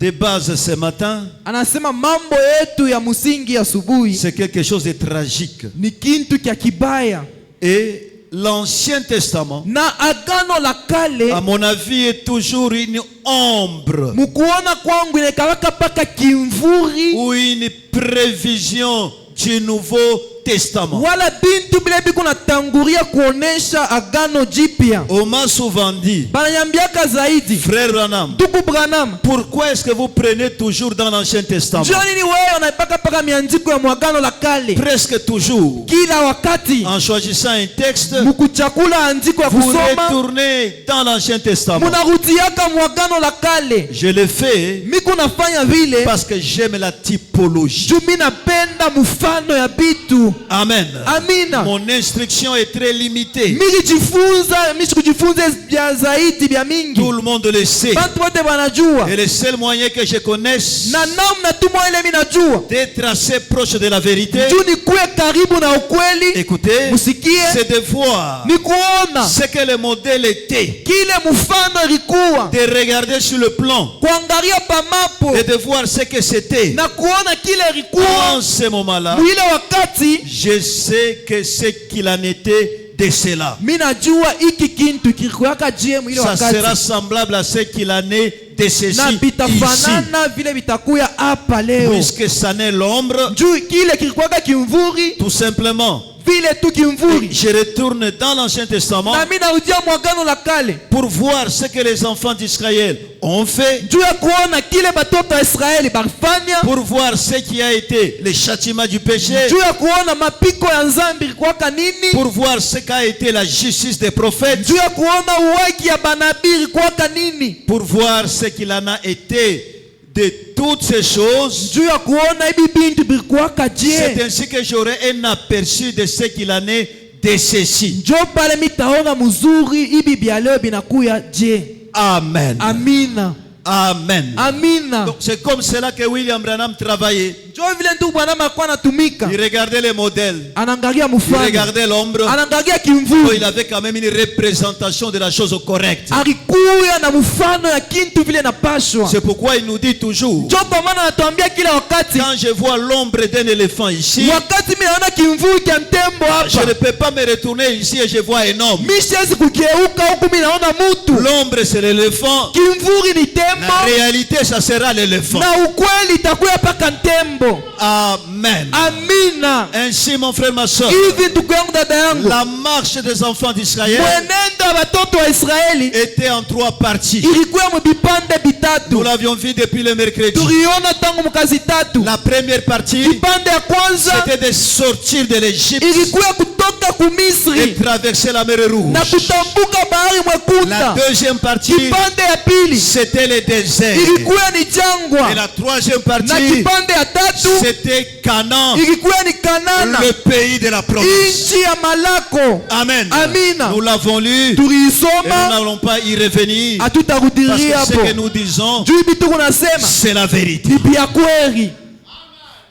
de base ce matin, anasema mambo yetu ya msingi asubuhi c'est quelque chose de tragique. ni kintu kya kibaya, Et l'Ancien Testament, na agano la kale à mon avis, est toujours une ombre mukuona kwangu inakalaka paka kimvuri ou une prévision du Nouveau Testament. wala bintu bile biko natangulia kuonesha agano jipya. On m'a souvent dit, Bananyambiaka zaidi, frère Branham, ndugu Branham, pourquoi est-ce que vous prenez toujours dans l'Ancien Testament? njoo nini wewe unaipaka paka miandiko ya mwagano la kale? Presque toujours, Kila wakati en choisissant un texte, mukuchakula andiko ya vous kusoma retournez dans l'Ancien Testament. munarudiaka mwagano la kale. Je le fais Miku nafanya vile parce que j'aime la typologie. juu mimi napenda mfano ya bitu. Amen. Amina. Mon instruction est très limitée. Mimi kujifunza vya zaidi vya mingi. Tout le monde le sait. Bantu wote banajua. Et le seul moyen que je connaisse Na namna tu mwa ile mimi najua. d'être assez proche de la vérité, Juu ni kuwe karibu na ukweli. écoutez, Musikie. c'est de voir Ni kuona ce que le modèle était, kile mfano ilikuwa. de regarder sur le plan Kuangalia pa mapo et de voir ce que c'était. na kuona kile ilikuwa. En ce moment-là, Mwile wakati je sais que ce qu'il en était de cela, mimi najua iki kintu kilikuwa je mwile ça sera wakati. semblable à ce qu'il en est de ceci na ici. bitafanana vile bitakuya hapa leo. Puisque ça n'est l'ombre, Juu kile kilikuwaka kimvuri tout simplement. vile tu kimvuri. Je retourne dans l'Ancien Testament Na mimi narudia mwagano la kale pour voir ce que les enfants d'Israël ont fait, juu ya kuona kile batoto wa Israeli barifanya, pour voir ce qui a été le châtiment du péché, juu ya kuona mapiko ya nzambi ilikuwaka nini, pour voir ce qu'a été la justice des prophètes, juu ya kuona uwaki ya banabii ilikuwaka nini, pour voir ce qu'il en a été de toutes ces choses. juu ya kuona hivi bintu bilikuwaka C'est je. ainsi que j'aurai un aperçu de ce qu'il en est de ceci. Njo pale mitaona mzuri hivi bya leo binakuya je. Amen. Amina. Amen. Amina. Donc c'est comme cela que William Branham travaillait. Njo vile ndugu bwana makuwa anatumika. Il regardait les modèles, Anaangalia il mfano. regardait l'ombre. Anaangalia Oh, kimvuri. il avait quand même une représentation de la chose correcte. Alikuya na mfano ya kintu vile napashwa. C'est pourquoi il nous dit toujours, Njo kwa maana anatuambia kila wakati, quand je vois l'ombre d'un éléphant ici, wakati mimi naona kimvuri cha mtembo je ne hapa, peux pas me retourner ici et je vois un homme. mimi siwezi kugeuka huku mimi naona mtu. L'ombre c'est l'éléphant. Kimvuri ni La tembo réalité ça sera l'éléphant. na ukweli itakuya paka ntembo. Amen. Amina. Ainsi mon frère, ma soeur, Hivi ndugu yangu, dada yangu, la marche des enfants d'Israël mwenendo wa watoto wa Israeli était en 3 parties. ilikuwa mubipande Nous bitatu. l'avions vu depuis le mercredi. Tuliona tangu mkazi tatu. La première partie, Kipande ya kwanza c'était de sortir de l'Égypte ilikuwa kutoka et kumisri traverser la mer Rouge. na kutambuka bahari La mwekunda. deuxième partie, Kipande ya pili c'était le désert. ilikuwa ni jangwa, Et la troisième na partie, kipande ya tatu c'était Canaan, ilikuwa ni Kanana, le pays de la promesse. nchi ya malako. Amen. Amina. Nous l'avons lu et nous Tuliisoma, n'allons pas y revenir. Parce hatutarudilia que ce hapo que nous disons, juu bitu kunasema c'est la vérité. ni vya kweli.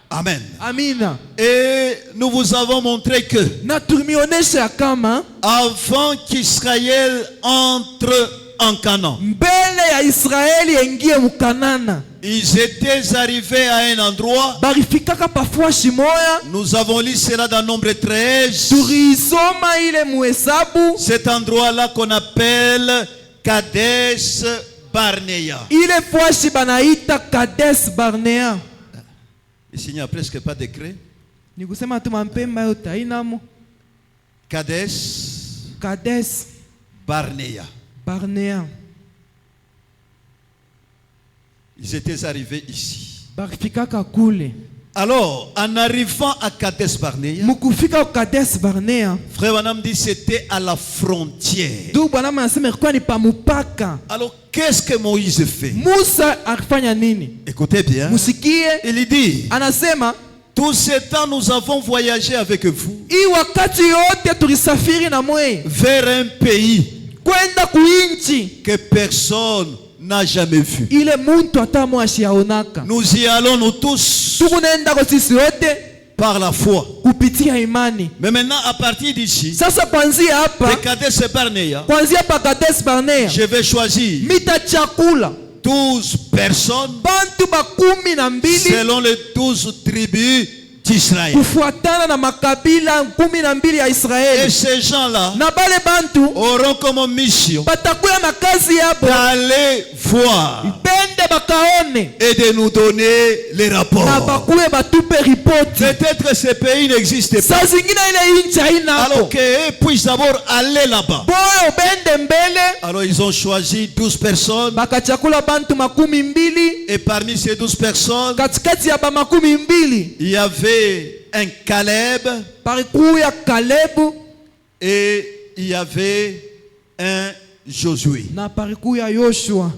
Amen. Amina. Et nous vous avons montré que Na tumeonyesha kama avant qu'Israël entre en Canaan, mbele ya Israeli yaingie mukanana, ils étaient arrivés à un endroit. barifikaka pafuashi moya. Nous avons lu cela dans Nombre 13. Tuliisoma ile muhesabu, Cet endroit-là qu'on appelle Kadesh Barnea. ile fuashi banaita Kades Barnea. Ici, il n'y a presque pas de craie. Ni kusema tu mampemba yote hainamo. Kadesh Kades Barnea. Barnea. Ils étaient arrivés ici. Barifikaka kule. Alors, en arrivant à Kadesh Barnea, Mukufika Kades Barnea, Frère Branham dit c'était à la frontière. ndugu bwana anasema ilikuwa ni pamupaka. Alors, qu'est-ce que Moïse fait? Musa alifanya nini? Écoutez bien. Musikie, Il dit, anasema tout ce temps nous avons voyagé avec vous hii wakati yote tulisafiri na mweye vers un pays kwenda kuinchi que personne n'a jamais vu. ile muntu hata mwashi yaonaka. Nous y allons nous tous Tukunaenda kwa sisi wote par la foi. kupitia imani. Mais maintenant, à partir d'ici, Sasa kwanzia de hapa, Kadesh Barnea, kwanzia pa Kades Barnea, je vais choisir mita chakula 12 personnes bantu 12 selon les 12 tribus d'Israël. kufuatana na makabila 12 ya Et Israeli. ces gens-là Na bale bantu auront comme mission batakuya na kazi yabo d'aller voir bende bakaone et de nous donner les na rapports. bakuye batupe ripoti. Peut-être ce pays n'existe pas. Saa zingine ile inchi hainako, Alors qu'ils puissent d'abord aller là-bas. boyo bende mbele. Alors ils ont choisi 12 personnes. Bakachakula bantu 12, Et parmi ces 12 personnes, katikati ya ba 12 il y avait un Caleb parikuya Kalebu et il y avait un Josué. na parikuya Yoshua.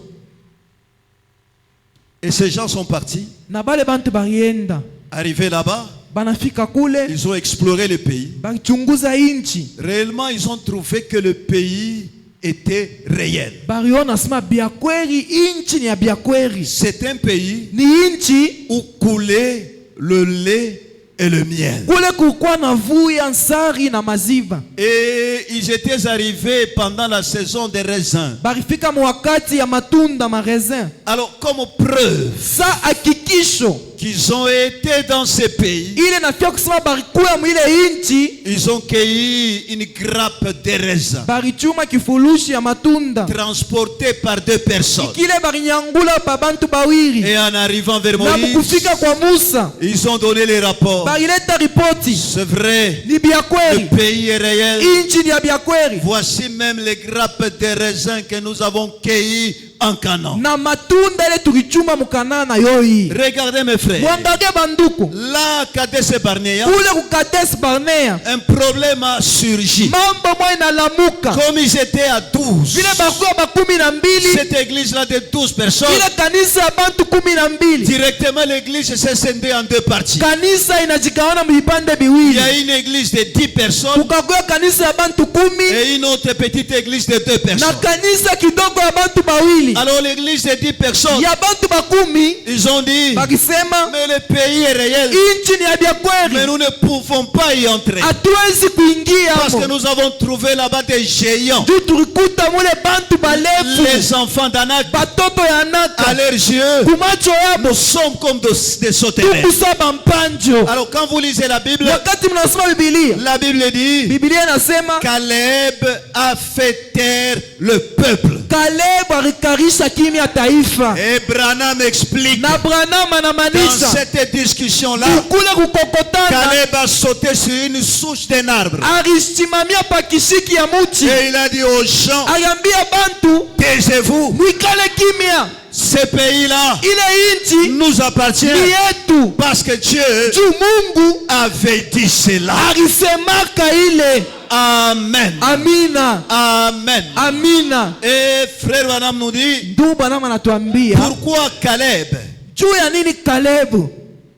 Et ces gens sont partis. Na bale bantu barienda, Arrivés là-bas, banafika kule, ils ont exploré le pays. bachunguza inchi, Réellement, ils ont trouvé que le pays était réel. bariona sema bya kweli, inchi ni ya bya kweli, C'est un pays ni inchi où coulait le lait et le miel. kule kulikuwa na vuya nsari na maziva. Et ils étaient arrivés pendant la saison des raisins. Barifika mwakati ya matunda marezin. Alors, comme preuve Sa hakikisho qu'ils ont été dans ces pays, ile nafia kusema barikuya mwile inchi ils ont cueilli une grappe de raisin barichuma kifurushi ya matunda transportée par 2 personnes. kile barinyangula pa bantu bawiri Et en arrivant vers na Moïse, mukufika kwa Musa ils ont donné les rapports. barileta ripoti C'est vrai, ni bya kweli le pays est réel. inchi ni ya bya kweli Voici même les grappes de raisin que nous avons cueillies en Canaan. na matunda ile tulichuma mukanana yoyi. Regardez mes frères, Mwangalie banduku là, Kadesh Barnea, kule ku Kadesh Barnea un problème a surgi. mambo moja inalamuka Comme ils étaient à 12, vile bakuwa bakumi na mbili cette église-là de 12 personnes, ile kanisa ya bantu kumi na mbili directement l'église s'est scindée en 2 parties. kanisa inajigawana mvipande Il y viwili a une église de 10 personnes kukakuwa kanisa ya bantu kumi et une autre petite église de 2 na personnes. kanisa kidogo ya bantu bawili Alors l'église de 10 personnes, ya bantu bakumi ils ont dit, bakisema mais le pays est réel, inchi ni ya bya mais kweli nous ne pouvons pas y entrer. hatuwezi kuingia Parce que mo nous avons trouvé là-bas des géants. juu tulikuta mule bantu balefu Les enfants d'Anak, batoto ya à naka leurs yeux, kumacho nous yabo sommes comme des sauterelles. tukusa bampanjo. Alors quand vous lisez la Bible, Wakati mnasoma Biblia, la Bible dit, Biblia inasema Caleb a fait taire le peuple. Kalebu alikarisha kimya taifa. Et Branham explique, Na Branham dans anamaanisha cette discussion-là, kule kukokotana Caleb a sauté sur une souche d'un arbre. alisimamia pakishiki ya muchi, Et il a dit aux gens, aliambia bantu taisez-vous, mwikale kimya, ce pays-là ile inchi nous appartient ni yetu. parce que Dieu Juu Mungu avait dit cela. alisemaka ile. Amen. Amina, Amen. amina. Et frère Branham nous dit, Ndugu Branham anatuambia pourquoi Caleb juu ya nini Kalebu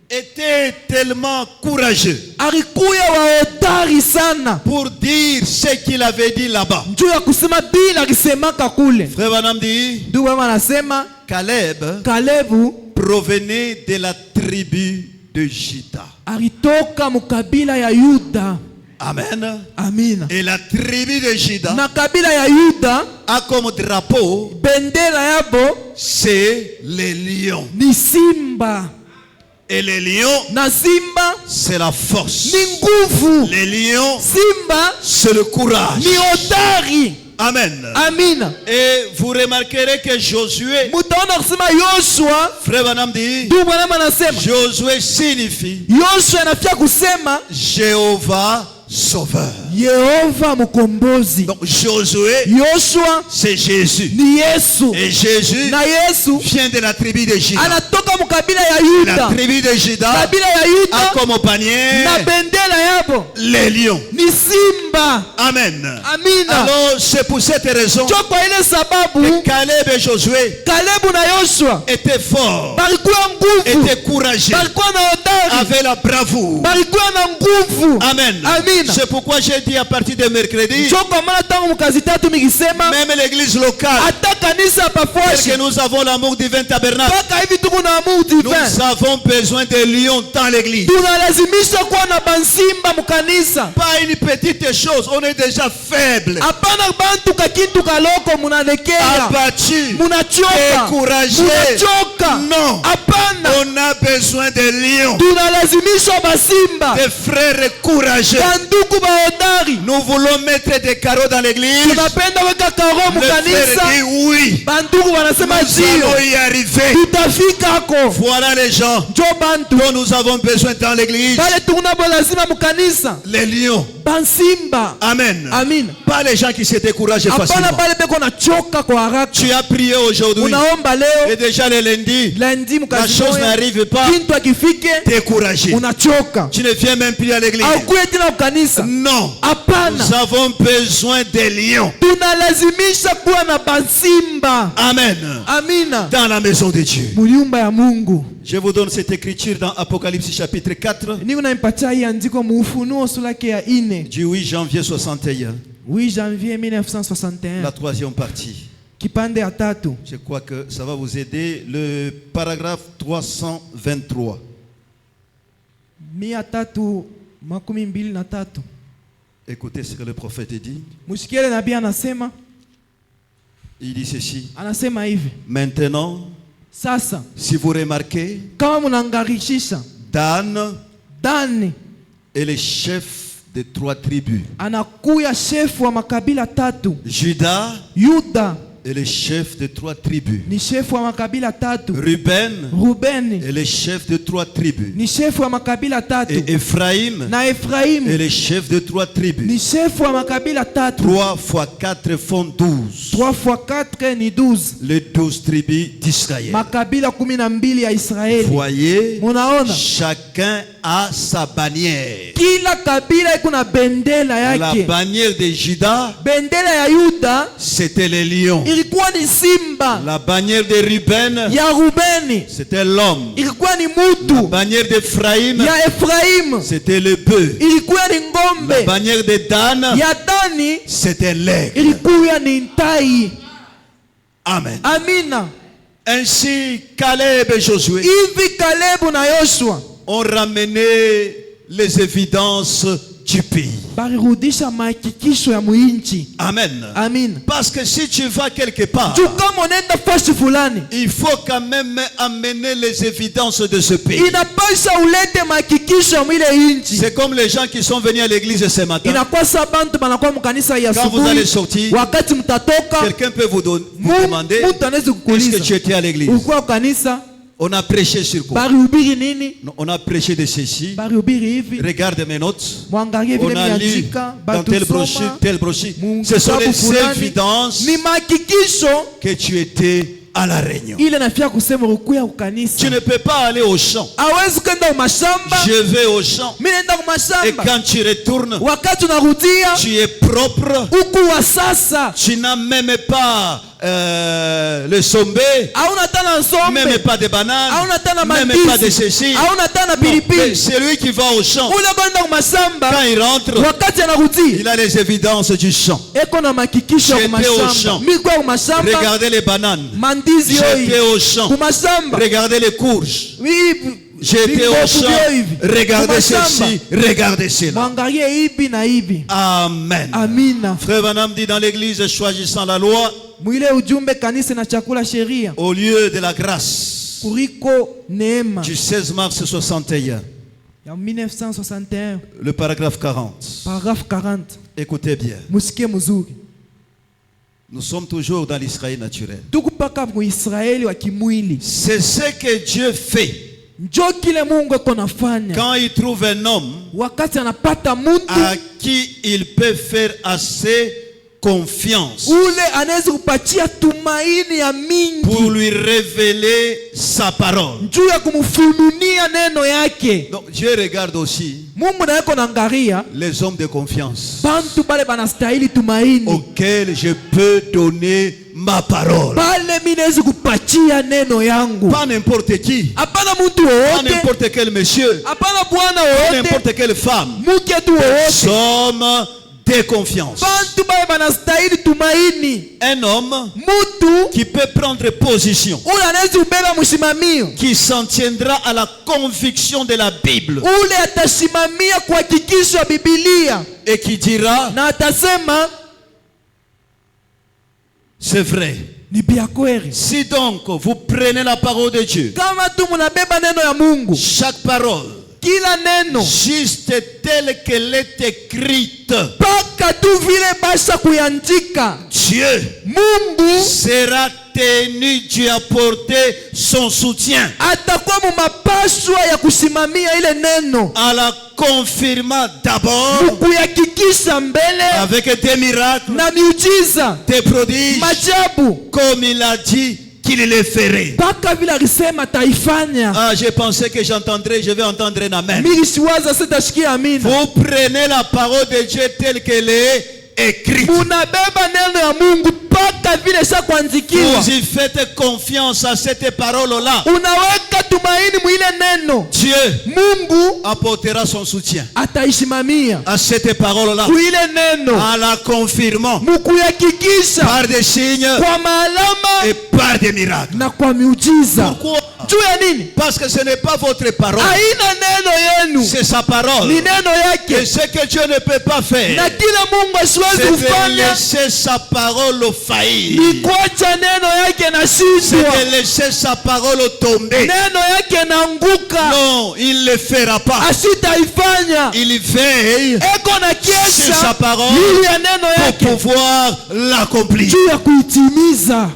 était tellement courageux alikuya wahodari sana pour dire ce qu'il avait dit là-bas. juu ya kusema bila alisemaka kule. Frère Branham dit, Ndugu Branham anasema Caleb Kalebu provenait de la tribu de Juda. alitoka mukabila ya Yuda. Amen. Amina. Et la tribu de Juda Na kabila ya Yuda a comme drapeau, bendera yabo c'est les lions. ni simba, Et les lions, na simba c'est la force. ni nguvu, Les lions, simba c'est le courage. ni hodari. Amen. Amina. Et vous remarquerez que Josué, Mutaona kusema Yoshua, frère Branham dit, ndugu Branham anasema Josué signifie Yoshua anafia kusema Jéhovah sauveur. Yehova mkombozi. Donc Josué, Yoshua c'est Jésus. ni Yesu, Et Jésus na Yesu vient de la tribu de Juda. anatoka mukabila ya La Yuda. tribu de Juda Kabila ya a Yuda comme panier na bendera yabo les lions. ni simba. Amen. Amina. Alors c'est pour cette raison Njo kwa ile sababu que Caleb et Josué Kalebu na Yoshua étaient forts, balikuwa nguvu, étaient courageux, balikuwa na hodari, avaient la bravoure. balikuwa na nguvu. Amen. Amina. C'est pourquoi j'ai dit à partir de mercredi, Njo kwa maana tangu mukazi tatu mikisema même l'église locale, hata kanisa parce pafuashi que nous avons l'amour divin tabernacle, mpaka hivi tuko na amour divin, nous avons besoin de lions dans l'église. tunalazimisha kuwa na bansimba mukanisa. Pas une petite chose, on est déjà faible, Hapana bantu kakintu kaloko munalekea, abattu, munachoka, découragé. munachoka. Non, Hapana, on a besoin de lions, tunalazimisha basimba, de frères courageux. banduku bahodari. Nous voulons mettre des carreaux dans l'église. Tunapenda weka karo Le frère mukanisa, dit oui, banduku wanasema nous allons ndio, y arriver. tutafikako. Voilà les gens Njo bantu dont nous avons besoin dans l'église. bale tunabo lazima mukanisa, Les lions. bansimba. Amen. Amina. Pas les gens qui se découragent Hapana facilement. bale beko na choka kwa haraka. Tu as prié aujourd'hui Unaomba et leo, déjà le lundi, lundi la mukazi chose moya, n'arrive pas. kintu akifike Découragé. unachoka, Tu ne viens même plus à l'église. aukuye tena kukanisa. Non. Hapana, Nous avons besoin des lions. tunalazimisha kuwa na bansimba. Amen. Amina, Dans la maison de Dieu. munyumba ya Mungu. Je vous donne cette écriture dans Apocalypse chapitre 4 Niko naipatia hii andiko mu Ufunuo sura yake ya 4, du 8 janvier 61. 8 janvier La 1961, troisième partie. kipande ya tatu. Je crois que ça va vous aider. Le paragraphe 323. 323. Écoutez ce que le prophète dit. Musikiele nabii anasema, Il dit ceci. anasema hivi: Maintenant, Sasa Si vous remarquez, kama mnaangarishisha, Dan Dani est le chef des 3 tribus. anakuya shefu wa makabila 3. Judas Yuda est le chef de 3 tribus. ni shefu wa makabila 3. Ruben Rubeni est le chef de 3 tribus. ni shefu wa makabila 3. Et Ephraim Na est Efraimu le chef de 3 tribus. ni shefu wa makabila 3. 3 fois 4 font 12. 3 fois 4 ni 12. Les 12 tribus d'Israël. Makabila 12 ya Israeli. Voyez, Munaona? chacun a sa bannière. Kila kabila iko na bendera La yake. bannière de Judas, Bendera ya Yuda c'était les lions. ilikuwa ni simba. La bannière de Ruben, Ya Rubeni c'était l'homme. ilikuwa ni La mutu. bannière d'Ephraïm, Ya Efraimu c'était le bœuf. ilikuwa ni La ngombe. bannière de Dan, Ya Dani c'était l'aigle. ilikuwa ni ntai. Amen. Amina. Ainsi, Caleb et Josué Hivi Kalebu na Yoshua ont ramené les évidences du pays. balirudisha mahakikisho ya muinchi. Amen. Amina. Parce que si tu vas quelque part, Juu kama unaenda fashi fulani, il faut quand même amener les évidences de ce pays. inapasha ulete mahakikisho ya mwile inchi. C'est comme les gens qui sont venus à l'église ce matin. Inakuwa sa bantu banakuwa mkanisa ya Quand vous allez asubuhi, sortir, wakati mtatoka, quelqu'un peut vous demander, mtu anaweza est-ce que kukuuliza tu étais à l'église? ulikuwa kanisa, On a prêché sur quoi? barihubiri nini? Non, on a prêché de ceci. Barihubiri hivi, Regarde mes notes. mwangalie On vile a lu miandika, dans telle brochure, batusoma, telle brochure. Mungu Ce sont kitabu les fulani. évidences Ni mahakikisho que tu étais à la réunion. ile nafia kusema ukuya Tu kukanisa. ne peux pas aller au champ. Hawezi kwenda umashamba, Je vais au champ. mimi naenda Et kumashamba. quand tu retournes, Wakati unarudia tu es propre. huku wa sasa, Tu n'as même pas le sombé, hauna tana même nsombe, pas de bananes, hauna tana même pas de mandizi, ceci. hauna tana Non, mais pilipili. c'est lui qui va au champ. Ule kwenda kumashamba, Quand il rentre, wakati anarudia il a les évidences du champ. eko na mahakikisho ya J'étais au champ. kumashamba. Mimi kwa kumashamba, Regardez les bananes. mandizi J'étais yoi au champ. kumashamba. Regardez les courges. Hivi J'étais au vibofu champ. vyo hivi. Regardez Kumashamba. ceci. Regardez cela. Mwangalie hivi na hivi. Amen. Amina. Frère Vanam dit dans l'église, choisissant la loi Mwile ujumbe kanisa na chakula sheria au lieu de la grâce kuliko neema du 16 mars 61. ya 1961 Le paragraphe 40. paragraphe 40. Écoutez bien. Musikie mzuri. Nous sommes toujours dans l'Israël naturel. Tuko paka muisraeli wa kimwili. C'est ce que Dieu fait Njo kile Mungu eko nafanya quand il trouve un homme wakati anapata mtu à qui il peut faire assez confiance ule anaweza kupatia tumaini ya mingi pour lui révéler sa parole. juu ya kumfununia neno yake. Donc Dieu regarde aussi Mungu naye eko naangalia les hommes de confiance bantu bale banastahili tumaini, auxquels je peux donner ma parole. bale mimi naweza kupatia neno yangu. Pas n'importe qui, Hapana mtu pas wowote, n'importe quel monsieur, hapana bwana pas wowote, n'importe quelle femme. mke tu wowote, Sommes de confiance. bantu bale banastahili tumaini. Un homme Mtu qui peut prendre position, ule anaweza kubeba msimamio, qui s'en tiendra à la conviction de la Bible ule atasimamia kuhakikisha Biblia et qui dira na atasema c'est vrai. ni bia kweli. Si donc vous prenez la parole de Dieu, Kama tu munabeba neno ya Mungu, chaque parole, kila neno juste telle qu'elle est écrite, paka tu vile basha kuandika, Dieu Mungu sera tenu d'y apporter son soutien atakuwa mumapashwa ya kusimamia ile neno en la confirmant d'abord kuyakikisha mbele avec des miracles, na miujiza des prodiges, majabu, comme il a dit qu'il le ferait. mpaka vile alisema taifanya. Ah, je pensais que j'entendrais, je vais entendre un amen. Mimi siwaza sitashikia amina. Vous prenez la parole de Dieu telle qu'elle est écrite. Munabeba neno ya Mungu mpaka vile sha kuandikiwa. Vous y faites confiance à cette parole-là. Unaweka tumaini mwile neno, Dieu Mungu apportera son soutien ataishimamia à cette parole-là mwile neno, en la confirmant mukuyakikisha par des signes kwa maalama et par des miracles. na kwa miujiza. Pourquoi? juu ya nini? Parce que ce n'est pas votre parole. Haina neno yenu, C'est sa parole. ni neno Et yake. ce que Dieu ne peut pas faire, Na kila Mungu asiwezi c'est de kufanya laisser sa parole faillir. ni kuacha neno yake na C'est shindwa, de laisser sa parole tomber. neno yake naanguka, Non, il ne le fera pas. asitaifanya. Il veille Eko na sur sa kesha parole juu ya neno pour yake, pouvoir l'accomplir. juu ya kuitimiza.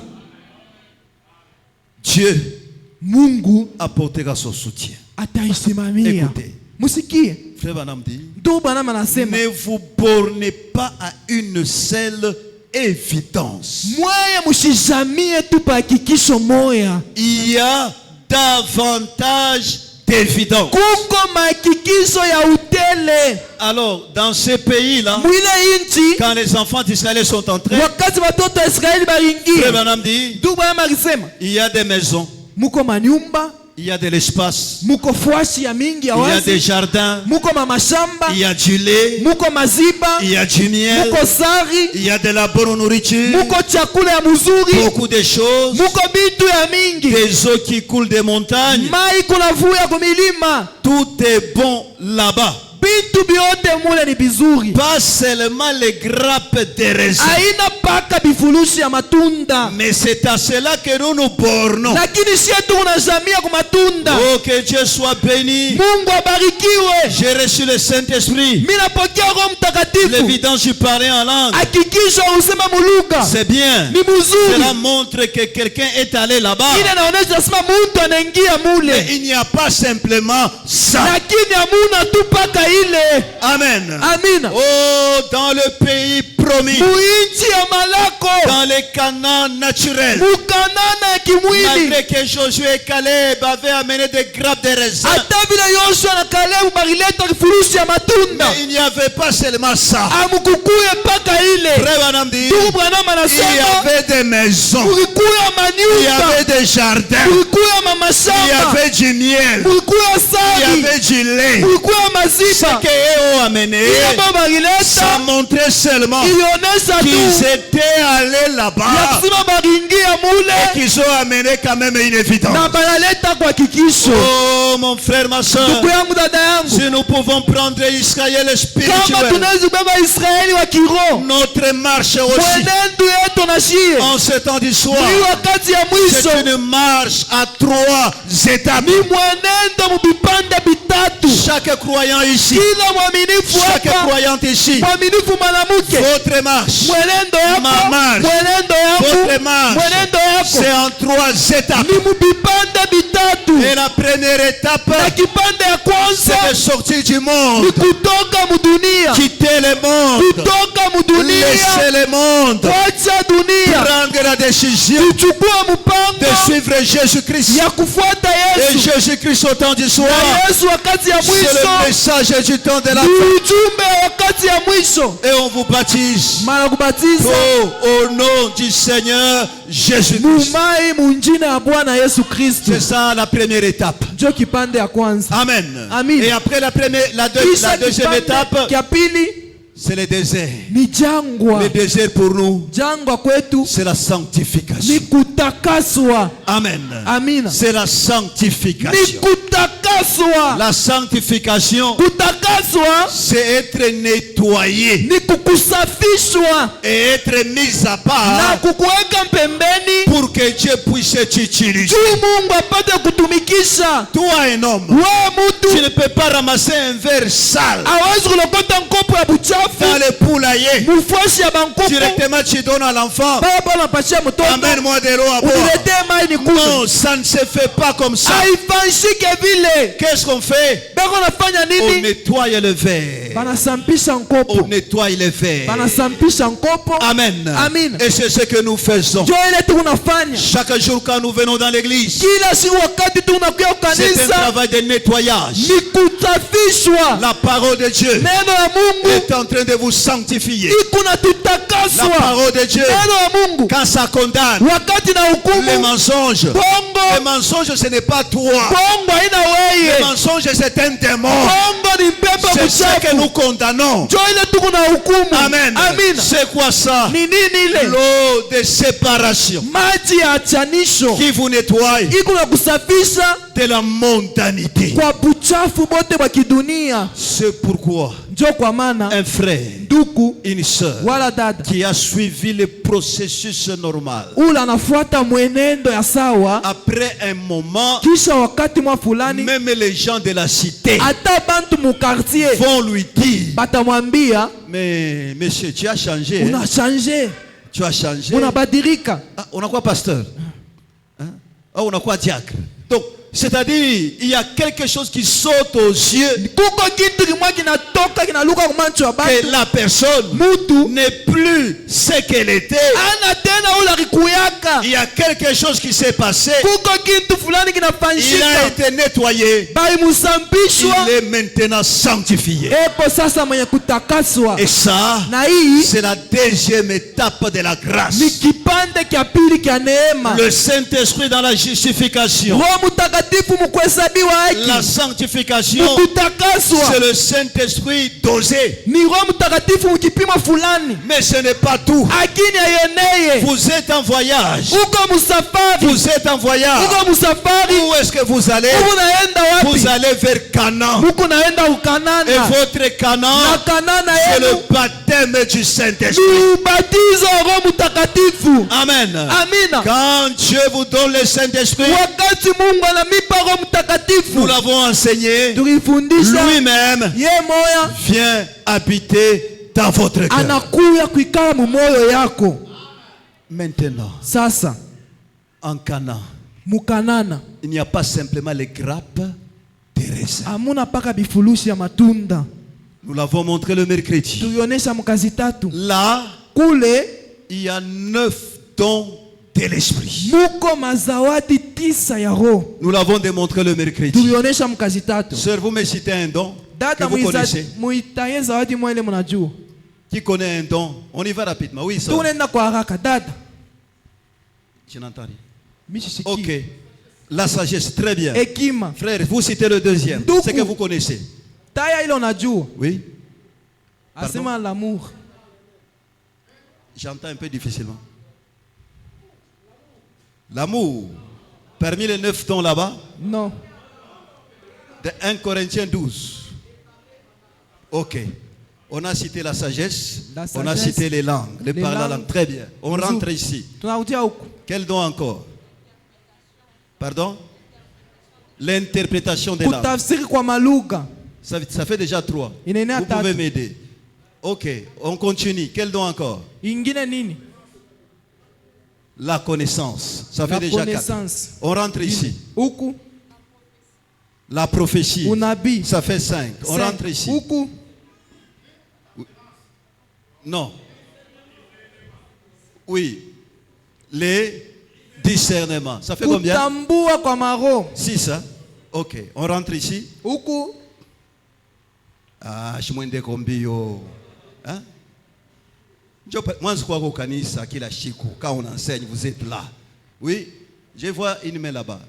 Dieu Mungu apportera son soutien. ataisimamia. Écoutez, Musikie Frère Branham dit, ndugu Branham anasema, ne vous bornez pas à une seule évidence. mweye musizamie tu pa hakikisho moya. Il y a davantage d'évidence. Kuko mahakikisho ya utele Alors, dans ces pays-là, mwile inchi. quand les enfants d'Israël sont entrés, Wakati watoto wa Israeli Frère baingia, Branham dit, ndugu Branham alisema il y a des maisons, muko manyumba, il y a de l'espace, muko fwashi ya mingi ya il y a des wazi, jardins, muko mamashamba, il y a du lait, muko maziba, il y a du miel, muko sari, il y a de la bonne nourriture, muko chakula ya muzuri, beaucoup de choses, muko bitu ya mingi, des eaux qui coulent des montagnes. mai kunavuya kumilima, Tout est bon là-bas. bitu byote mule ni bizuri. Pas seulement les grappes de raisin, Haina paka bifurushi ya matunda, mais c'est à cela que nous nous bornons. lakini sie tunazamia kwa matunda. Oh, que Dieu soit béni. Mungu abarikiwe. J'ai reçu le Saint-Esprit. Mimi napokea Roho Mtakatifu. L'évidence, je parlais en langue. Hakikisha usema muluga C'est bien. ni mzuri. Cela montre que quelqu'un est allé là-bas. Ile naonesha sema mtu anaingia Mais mule, il n'y a pas simplement ça. lakini hamuna tu paka ile. Amen. Amina. Oh, dans le pays promis, Muinchi ya malako, dans les canaux naturels, mukanana ya kimwili. malgré que Josué et Caleb avaient amené des grappes de raisin, Hata vile Yoshua na Kalebu balileta kifurushi ya matunda, mais il n'y avait pas seulement ça. amukukuye paka ile. Frère Branham dit, Ndugu Branham il y anasema avait des maisons, kulikuya il y manyumba, avait des jardins, kulikuya il y mamashamba, avait du miel, kulikuya il y sari, avait du lait. kulikuya Ce maziba. qu'ils ont amené, Ile baba ça balileta montrait seulement ilionyesha qu'ils tu étaient allés ya là-bas kusema baringia et mule qu'ils ont amené quand même une évidence. na banaleta kwa hakikisho. Oh mon frère, ma soeur, Ndugu yangu, dada yangu, si nous pouvons prendre Israël kama spirituel, tunaweza kubeba Israeli wa kiroho, notre marche aussi, mwenendo yetu na shie en ce temps du soir, ni wakati ya mwisho, c'est une marche à 3 étapes. ni mwenendo mubipande bitatu. Chaque croyant ici, Kila mwaminifu chaque hapa, croyante ici, mwaminifu mwanamke, votre marche, mwenendo Ma yako, marche, mwenendo votre yako, marche, mwenendo c'est yako en 3 étapes. ni mubipande bitatu. Et la première étape, Na kipande ya kwanza c'est de sortir du ni monde, kutoka mudunia, quitter le monde, kutoka mudunia, laisser le monde, kuacha dunia, prendre la décision kuchukua de mpango suivre Jésus-Christ. ya kufuata Et Yesu. Jésus-Christ au temps du soir, Na Yesu wakati ya c'est le mwisho message du temps de la ni fin. ujumbe wakati ya mwisho. Et on vous baptise Mara kubatiza au nom du Seigneur Jésus-Christ. mumai munjina ya Bwana Yesu Kristo, C'est ça la première étape. njo kipande ya kwanza. Amen. Amen. Et après la Kisha deuxième kipande étape, kya pili c'est le désert. ni jangwa. Le désert pour nous, Jangwa kwetu c'est la sanctification. ni kutakaswa. Amen. Amina. C'est la Ni sanctification. kutakaswa. La sanctification, Kutakaswa c'est être nettoyé ni kukusafishwa et être mis à na part kukuweka pembeni pour que Dieu puisse t'utiliser. juu Mungu apate kutumikisha. Toi, un homme, Wewe tu mtu ne peux pas ramasser un verre sale hawezi kulokota nkopo ya dans buchafu le poulailler. mufashi ya bankopo Directement, tu donnes à l'enfant. baba napatia mtoto, Amène-moi de l'eau à boire. uniletee mai ni kunywe. Non, ça ne se fait pas comme ça. Haifanshike vile. Qu'est-ce qu'on fait? Beko nafanya On nini? nettoie le verre. Banasampisha On nkopo, nettoie le verre. banasampisha nkopo. Amen. Amen. Et c'est ce que nous faisons. Njo ile tunafanya Chaque jour quand nous venons dans l'église, kila siku, wakati tunakuya c'est un kanisa travail de nettoyage. ni kusafishwa. La parole de Dieu Neno ya Mungu est en train de vous sanctifier. ikuna La tutakaswa. parole de Dieu, Neno ya Mungu quand ça condamne wakati na les hukumu mensonges, les bongo, mensonges ce n'est pas toi. bongo haina Les weye, mensonges c'est un démon. bongo ni mpepo C'est ce que mchafu. nous condamnons. njo ile tuko na hukumu. Amen. Amina. C'est quoi ça? Ni nini ile? L'eau de séparation Maji ya achanisho qui vous nettoie iko na kusafisha de la mondanité. kwa buchafu bote bwa kidunia. C'est pourquoi Njo kwa maana un frère, ndugu une sœur wala dada qui a suivi le processus normal, ula anafuata mwenendo ya sawa, après un moment, kisha wakati mwa fulani même les gens de la cité ata bantu mu quartier vont lui dire: batamwambia, mais monsieur, tu as changé. una change, Tu as changé. unabadirika. Ah, on a quoi pasteur? Hein? Ah, on a quoi diacre? Donc, c'est-à-dire, il y a quelque chose qui saute aux yeux, Kuko kitu kimwa kinatoka kinaluka kwa macho ya que bantu. la personne Mutu n'est plus ce qu'elle était. ana tena ula kikuyaka. Il y a quelque chose qui s'est passé. Kuko kitu fulani Il a kinafanyika. été nettoyé. Baimusambishwa. Il est maintenant sanctifié. Epo sasa mwenye kutakaswa. Et ça, Na hii c'est la deuxième étape de la grâce. ni kipande kia pili kia neema. Le Saint-Esprit dans la justification. Roho Mtakatifu mkuhesabiwa La haki. sanctification, Kutakaswa c'est le Saint-Esprit dosé. ni Roho Mtakatifu mkipimo fulani. Mais ce n'est pas tout. Akini ayeneye. Vous êtes en voyage. Uko musafari. Vous êtes en voyage. Uko musafari. Où est-ce que vous allez? Uko naenda wapi? Vous allez vers Canaan. Muko naenda Et ukanana. votre Canaan, Na kanana c'est yenu le baptême du Saint-Esprit. ni ubatizo wa Roho Mtakatifu. Amen. Amina. Quand Dieu vous donne le Saint-Esprit, Wakati Mungu anamipa Roho Mtakatifu, nous l'avons enseigné, tulifundisha lui-même ye moya vient habiter dans votre cœur. anakuya kuikala mu moyo yako. Maintenant, Sasa en Canaan, mukanana il n'y a pas simplement les grappes des raisins. amuna paka bifulushi ya matunda. Nous l'avons montré le mercredi. Tulionesha mkazi tatu. Là, Kule il y a 9 dons de l'esprit. muko mazawadi 9 ya Roho. Nous l'avons démontré le mercredi. Tulionesha mkazi tatu. Sœur, vous me citez un don que Dada vous connaissez. muitaye zawadi mwele mnajua. Qui connaît un don? On y va rapidement. Oui, ça. Tunaenda kwa haraka dada. Je n'entends rien. Mishishiki. Ok. La sagesse, très bien. Hekima. Frère, vous citez le deuxième. Ndugu. C'est que vous connaissez. Taya ile unajua. Oui. Asema l'amour. J'entends un peu difficilement. L'amour. Parmi les 9 dons là-bas, Non. de 1 Corinthiens 12. Ok. On a cité la sagesse. La On a sagesse, cité les langues. Les les parler la langues. langue. Très bien. On Nzuri. rentre ici. Tunarudia huko. Quel don encore? Pardon? L'interprétation des langues. Kutafsiri kwa malugha. Ça fait déjà 3. Inaenea Vous pouvez tatu. m'aider. Ok, on continue. Quel don encore? Ingine nini? La connaissance. Ça fait La déjà 4. connaissance. On rentre ici. Huku La prophétie. unabii. Ça fait 5. On 5. rentre ici. Huku Non. Oui. Les discernements. Ça fait combien? kutambua kwa maroho. 6. Hein? Ok. On rentre ici. Huku Ah, shimwende kombio. Hein? Mwanzo kwa kanisa kila siku quand on enseigne vous êtes là. Oui, je vois une main là-bas.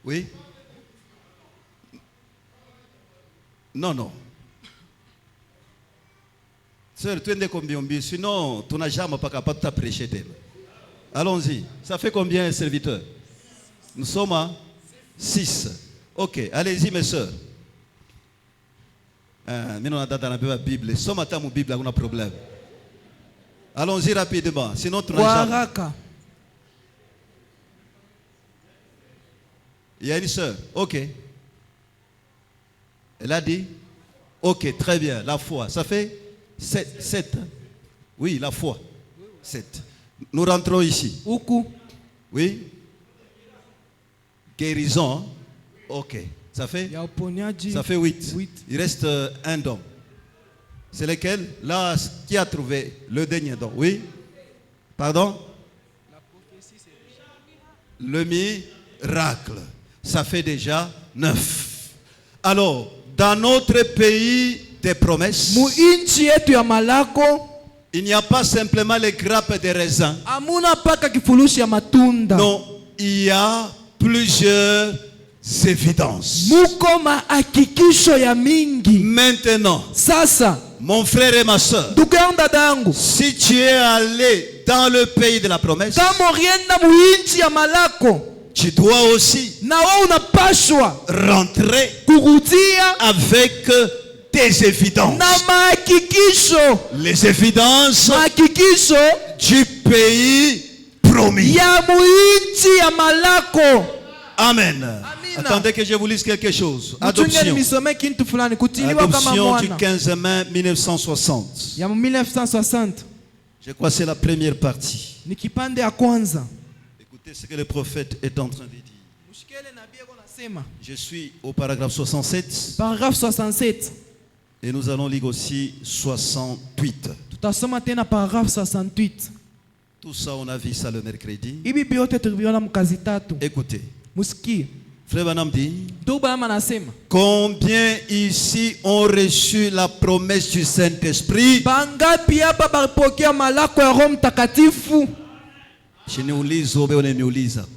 Oui. Non, non. Sœur, tu es combien? Sinon, tu n'as jamais pas capable de prêcher. Allons-y. Ça fait combien, serviteurs? Nous sommes à 6. Ok, allez-y, mes sœurs. Mais on a dans la Bible. Somme à mon Bible, on a un problème. Allons-y rapidement. Sinon, tu kwa n'as jamais. haraka. Il y a une sœur. Ok. Elle a dit. Ok, très bien. La foi. Ça fait 7. Oui, la foi. 7. Nous rentrons ici. Huku Oui. Guérison. Ok. Ça fait ya uponyaji. 8. 8. Il reste un don. C'est lequel? Là, qui a trouvé le dernier don? Oui. Pardon? Le miracle. Ça fait déjà 9. Alors, dans notre pays des promesses, Mu inchi yetu ya malako Il n'y a pas simplement les grappes de raisin. Amuna paka kifurushi ya matunda. Non, il y a plusieurs évidences. Muko mahakikisho ya mingi. Maintenant, Sasa, mon frère et ma soeur, ndugu yangu dada yangu, si tu es allé dans le pays de la promesse, kama ulienda muinchi ya malako, tu dois aussi na wewe unapashwa rentrer kurudia avec des évidences. na mahakikisho. Les évidences Mahakikisho du pays promis. ya muinchi ya malako. Amen. Amina. Attendez que je vous lise quelque chose. Mchunge Adoption. nisome kintu fulani, kutiliwa kama Adoption du mwana 15 mai 1960. ya 1960. Je crois que c'est la première partie. Ni kipande ya kwanza. Écoutez ce que le prophète est en train de dire. Mshikele nabii yako nasema. Je suis au paragraphe 67 Paragraphe 67. et nous allons lire aussi 68. Tutasoma tena paragraphe 68. Tout ça, on a vu ça le mercredi. Hivi vyote tuliviona mkazi tatu. Écoutez, Musikie. Frère Branham dit, Ndugu ama nasema. combien ici ont reçu la promesse du Saint-Esprit? Bangapi hapa balipokea malako ya Roho Mtakatifu?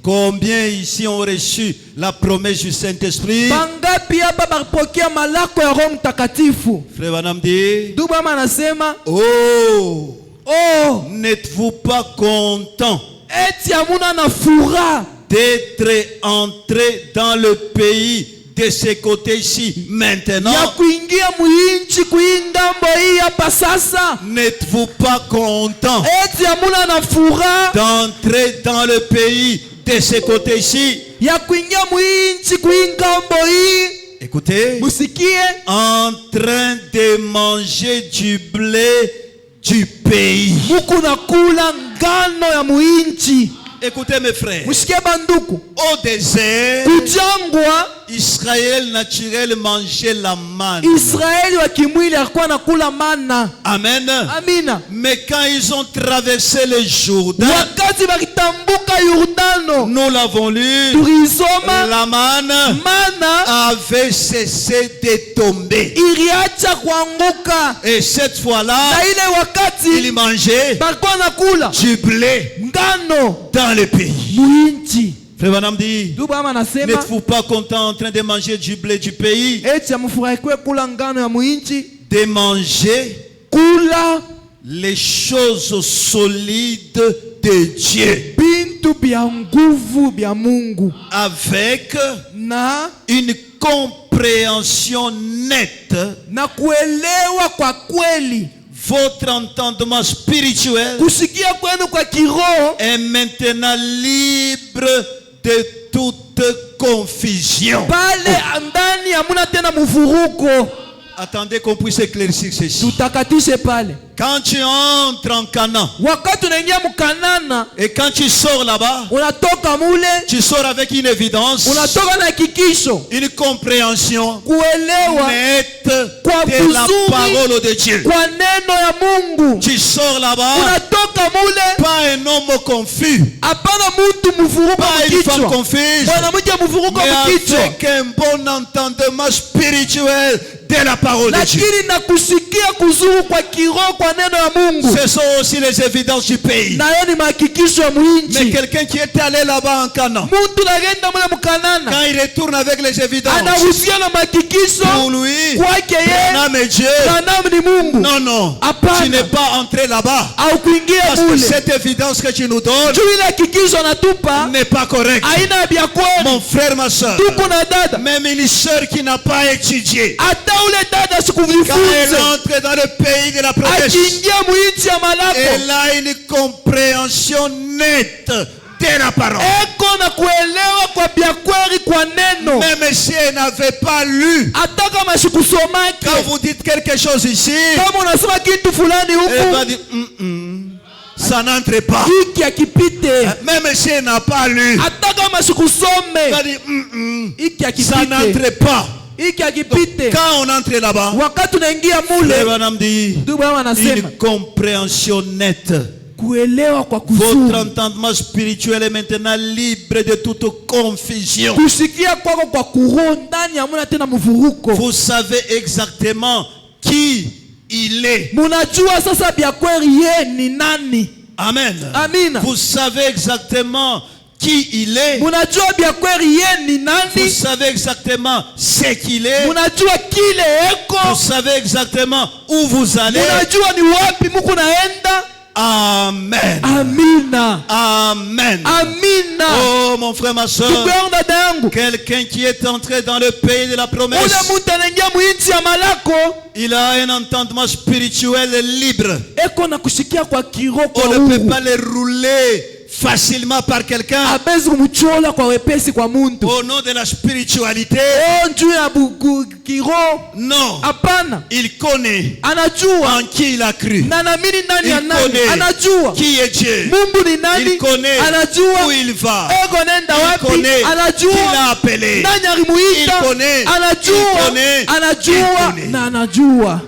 Combien ici ont reçu la promesse du Saint-Esprit? Bangapi hapa balipokea malako ya Roho Mtakatifu? Frère Branham dit, Ndugu ama nasema. oh, Oh, n'êtes-vous pas content eti amuna na furaha d'être entré dans le pays de ce côté ici maintenant? ya kuingia muinchi kuingambo hii hapa sasa? N'êtes-vous pas content Eti amuna na furaha d'entrer dans le pays de ce côté ici? ya kuingia muinchi kuingambo hii? Écoutez, Musikie. en train de manger du blé du pays. Muku na kula ngano ya muinchi. Écoutez mes frères, Musikie banduku. au désert, Kujangwa Israël naturel mangeait la manne. Israeli wa kimwili alikuwa nakula mana. Amen. Amina. Mais quand ils ont traversé le Jourdain, Wakati bakitambuka Yordano, nous l'avons lu, tulisoma la manne mana avait cessé de tomber. iliacha kuanguka. Et cette fois-là, Na ile ils wakati mangeaient balikuwa nakula du blé ngano dans le pays. muinchi. Frère Branham dit, Ndugu ama nasema n'êtes-vous pas content en train de manger du blé du pays? eti amufurahikiwe kula ngano ya muinchi, De manger kula les choses solides de Dieu bintu bya nguvu bya Mungu avec na une compréhension nette. na kuelewa kwa kweli. Votre entendement spirituel Kusikia kwenu kwa kiroho est maintenant libre de toute confusion. pale ndani hamuna tena mvuruko. Attendez qu'on puisse éclaircir ceci. Tutakatishe pale. Quand tu entres en Canaan Wakati unaingia mkanana, et quand tu sors là-bas, unatoka mule, tu sors avec une évidence, unatoka na hakikisho, une compréhension kuelewa nette kwa de la vizuri parole de Dieu. kwa neno ya Mungu. Tu sors là-bas, Unatoka mule, pas un homme confus, hapana mtu mvuruko pas une femme mkichwa, confuse, mwanamke mvuruko mais mkichwa, avec un bon entendement spirituel de la parole de Dieu. lakini na kusikia kuzuru kwa kiroho kwa neno ya Mungu. Ce sont aussi les évidences du pays. Na hiyo ni mahakikisho ya Mais muinchi. quelqu'un qui est allé là-bas en Canaan, Mtu nagenda mule mkanana, quand il retourne avec les évidences, anahusia na mahakikisho pour lui, kwake yeye. Branham est Dieu. Branham ni Mungu. Non, non, Hapana. tu n'es pas entré là-bas. Au kuingia Parce que mule. cette évidence que tu nous donnes Juu ile hakikisho anatupa n'est pas correcte. aina ya kweli. Mon frère, ma soeur, Tuko na dada. même une soeur qui n'a pas étudié, Hata ule dada quand sikuvifunze. elle entre dans le pays de la promesse, Akiingia muinchi ya malako. elle a une compréhension nette de la parole. Eko na kuelewa kwa bya kweli kwa neno. Même si elle n'avait pas lu, Hata kama sikusomake. quand vous dites quelque chose ici, Kama unasema kitu fulani elle va huku. dire, ça n'entre pas. Hiki akipite. Même si elle n'a pas lu, Hata kama elle sikusome. va dire, Hiki ça akipite. n'entre pas. Hiki akipite. Quand on entre là-bas, Wakati unaingia Frère mule. Branham dit, Ndugu Branham anasema une compréhension nette. kuelewa kwa Votre kuzuri. entendement spirituel est maintenant libre de toute confusion. Kusikia kwako kwa kuroho ndani hamuna tena mvuruko. Vous savez exactement qui il est. Munajua sasa bya kweli ye ni nani. Amen. Amina. Vous savez exactement qui il est. Munajua bya kweli ye ni Vous nani. savez exactement ce qu'il est. Munajua kile eko. Vous savez exactement où vous allez. Munajua ni wapi muko naenda. Amen. Amina. Amen. Amina. Oh mon frère, ma soeur, Ndugu yangu, dada yangu, quelqu'un qui est entré dans le pays de la promesse, ule mtu anaingia mwinchi ya malako il a un entendement spirituel libre. eko na kushikia kwa kiroho kwa On ne peut uhuru. pas le rouler facilement par quelqu'un Abezi kumchola kwa wepesi kwa muntu. au nom de la spiritualité. Njuu ya kiroho. Non. Hapana. Il connaît Anajua en qui il a cru. na naamini ndani ya Il nani. connaît Anajua qui est Dieu. Mungu ni nani. Il connaît Anajua où il va. ego nenda Il wapi. connaît qui Anajua l'a appelé. nani alimuita. Il connaît. Anajua Il connaît. anajua Il connaît. na anajua.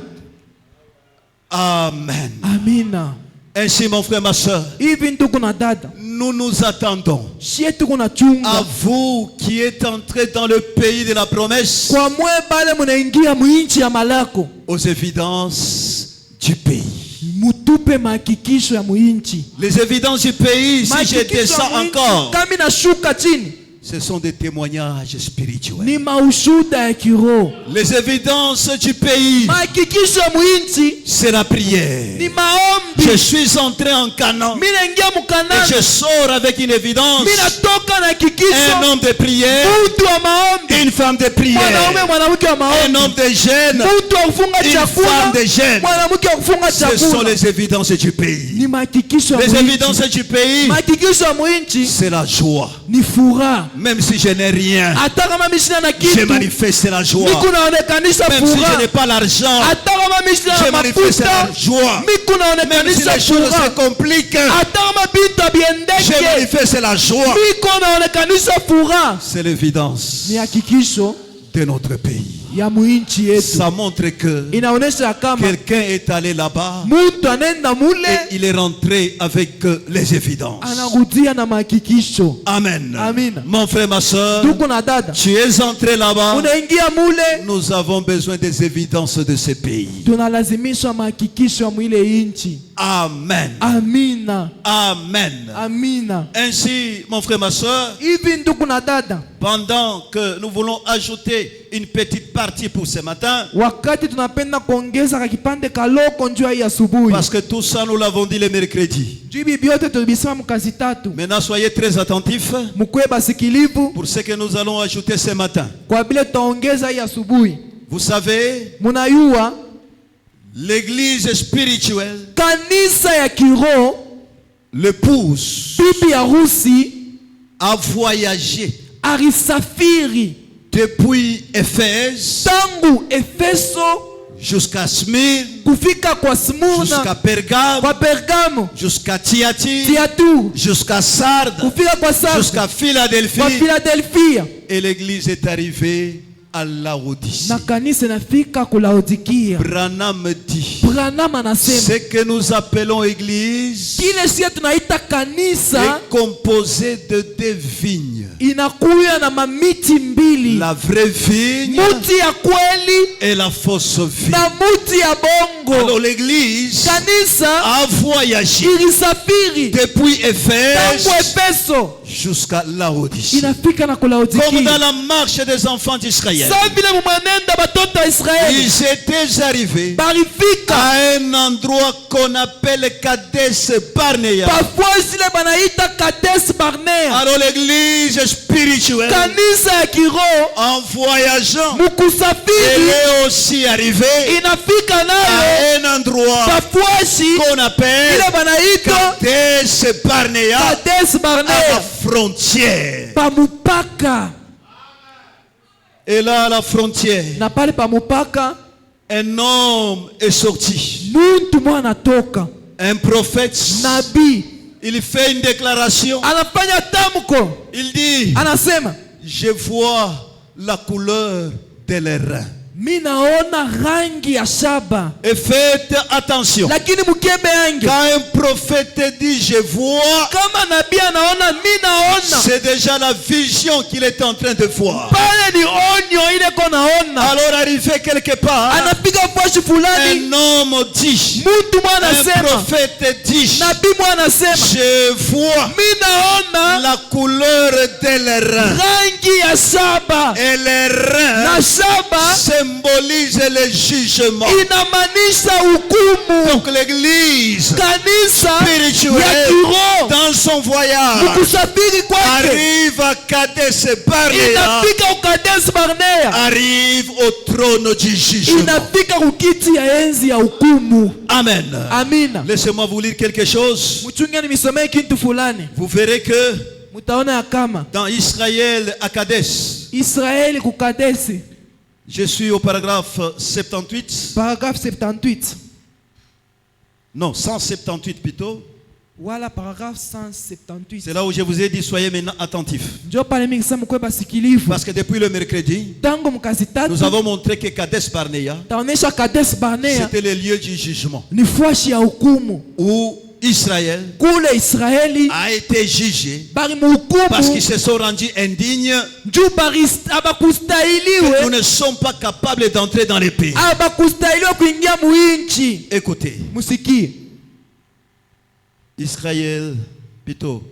Amen. Amina. Ainsi, mon frère, ma soeur, Hivi ndugu na dada, nous nous attendons shie tuko na chunga à vous qui êtes entrés dans le pays de la promesse kwa mwe bale munaingia mwinchi ya malako, aux évidences du pays. mutupe mahakikisho ya mwinchi. Les évidences du pays, si je Mahakikisho ya descends mwinchi, encore, kama inashuka chini, ce sont des témoignages spirituels. ni maushuda ya kiroho. Les évidences du pays, Mahakikisho ya mwinchi c'est la prière. ni maombi. Je suis entré en Canaan Mimi naingia et mkanani, je sors avec une évidence. mimi natoka na hakikisho, Un homme de prière, mtu wa maombi, une femme de prière, mwanaume mwanamke wa un maombi, homme de jeûne, mtu wa kufunga une chakula, femme de jeûne. mwanamke wa kufunga Ce sont chakula. les évidences du pays. Ni mahakikisho ya Les mwinchi. évidences du pays, Mahakikisho ya mwinchi c'est la joie. ni furaha. Même si je n'ai rien, Hata kama mimi sina na je kitu, manifeste la joie. mimi kunaonekanisha Même si je furaha. n'ai pas l'argent, Hata kama mimi sina je na manifeste mafuta, la joie. mimi Même si kunaonekanisha les choses furaha. se compliquent, Hata kama vitu je haviendeke, manifeste la joie. mimi kunaonekanisha furaha. C'est l'évidence Ni hakikisho de notre pays. ya mwinchi yetu. Ça montre que Inaonesha kama quelqu'un est allé là-bas mtu anaenda mule et il est rentré avec les évidences. anarudia na mahakikisho. Amen. Amen. Mon frère, ma soeur, Ndugu na dada, tu es entré là-bas. unaingia mule, Nous avons besoin des évidences de ce pays. tunalazimishwa mahakikisho ya mwile inchi. Amen. Amina. Amen. Amina. Ainsi, mon frère, ma soeur, Hivi ndugu na dada, pendant que nous voulons ajouter une petite partie pour ce matin, wakati tunapenda kuongeza kakipande kaloko njua hii asubuhi, parce que tout ça nous l'avons dit le mercredi. jibi byote tulibisema mkazi tatu, Maintenant, soyez très attentifs mkuwe basikilivu pour ce que nous allons ajouter ce matin. kwa vile tutaongeza hii asubuhi. Vous savez, Munayua l'église spirituelle, kanisa ya kiroho, l'épouse, bibi harusi a voyagé alisafiri depuis Éphèse tangu Efeso jusqu'à Smyrne, kufika kwa jusqu'à Smurna, Pergame, kwa Pergamo, jusqu'à Thyatire, Tiatu, jusqu'à Sardes, kufika kwa Sardes, jusqu'à kwa Philadelphie. Philadelphia, Et l'église est arrivée à Laodicée. na kanisa inafika kulaodikia. Branham dit, Branham anasema ce que nous appelons église kile sie tunaita kanisa est composé de deux vignes. inakuya na mamiti mbili, La vraie vigne muti ya kweli et la fausse vigne. na muti ya bongo. Alors l'église Kanisa a voyagé ilisafiri depuis Éphèse tangu Efeso jusqu'à Laodicée. inafika na Comme kulaodikia. dans la marche des enfants d'Israël. Sa vile mumanenda batoto wa Israeli Ils étaient arrivés barifika à un endroit qu'on appelle Kadesh Barnea. pafua zile banaita Kades Barnea. Alors l'église spirituelle, Kanisa ya kiroho en voyageant, elle mukusafiri est aussi arrivée inafika nayo à un endroit pafuashi qu'on appelle ile banaita Kadesh Barnea, Kades à la Barnea frontière. pamupaka. Et là, à la frontière, Na pale pamupaka un homme est sorti. muntu mwana anatoka, Un prophète, nabii il fait une déclaration. anafanya tamko, Il dit, anasema je vois la couleur de leurs reins. mi naona rangi ya shaba, Et faites attention. lakini mukebe yangu Quand un prophète dit je vois, kama nabii anaona mi naona, c'est déjà la vision qu'il est en train de voir. pale ni onyo onyo ile konaona. Alors arrivé quelque part, Anafika fashi fulani. un homme dit, Mtu mwana un sema. prophète dit, Nabii mwana sema. je vois Minaona la couleur de les reins. rangi ya shaba. Et les Na reins shaba symbolisent le jugement. inamaanisha hukumu. Donc l'église Kanisa ya spirituelle, kiroho dans son voyage, kusafiri kwake arrive à Kadesh Barnea, inafika ukadesi Barnea, arrive au trône du jugement. inafika kukiti ya enzi ya hukumu. Amen. Amina. Laissez-moi vous lire quelque chose. Mchunge nisomee kitu fulani. Vous verrez que Mutaona ya kama dans Israël à Kadesh, Israeli kukadesi, je suis au paragraphe 78, paragraphe 78 non 178 plutôt. wala paragraphe 178. C'est là où je vous ai dit soyez maintenant attentifs. Ndio pale mingi sema mkwe basikilivu. Parce que depuis le mercredi, Tangu mkazi tatu nous avons montré que Kadesh Barnea, taonesha Kadesh Barnea c'était le lieu du jugement ni fashi ya hukumu. où Israël Kule Israeli a été jugé bari parce qu'ils muhukumu se sont rendus indignes. juu Nous abakustahiliwe ne sommes pas capables d'entrer dans les pays. abakustahiliwe kuingia muinchi. Écoutez, Musikie Israël, plutôt,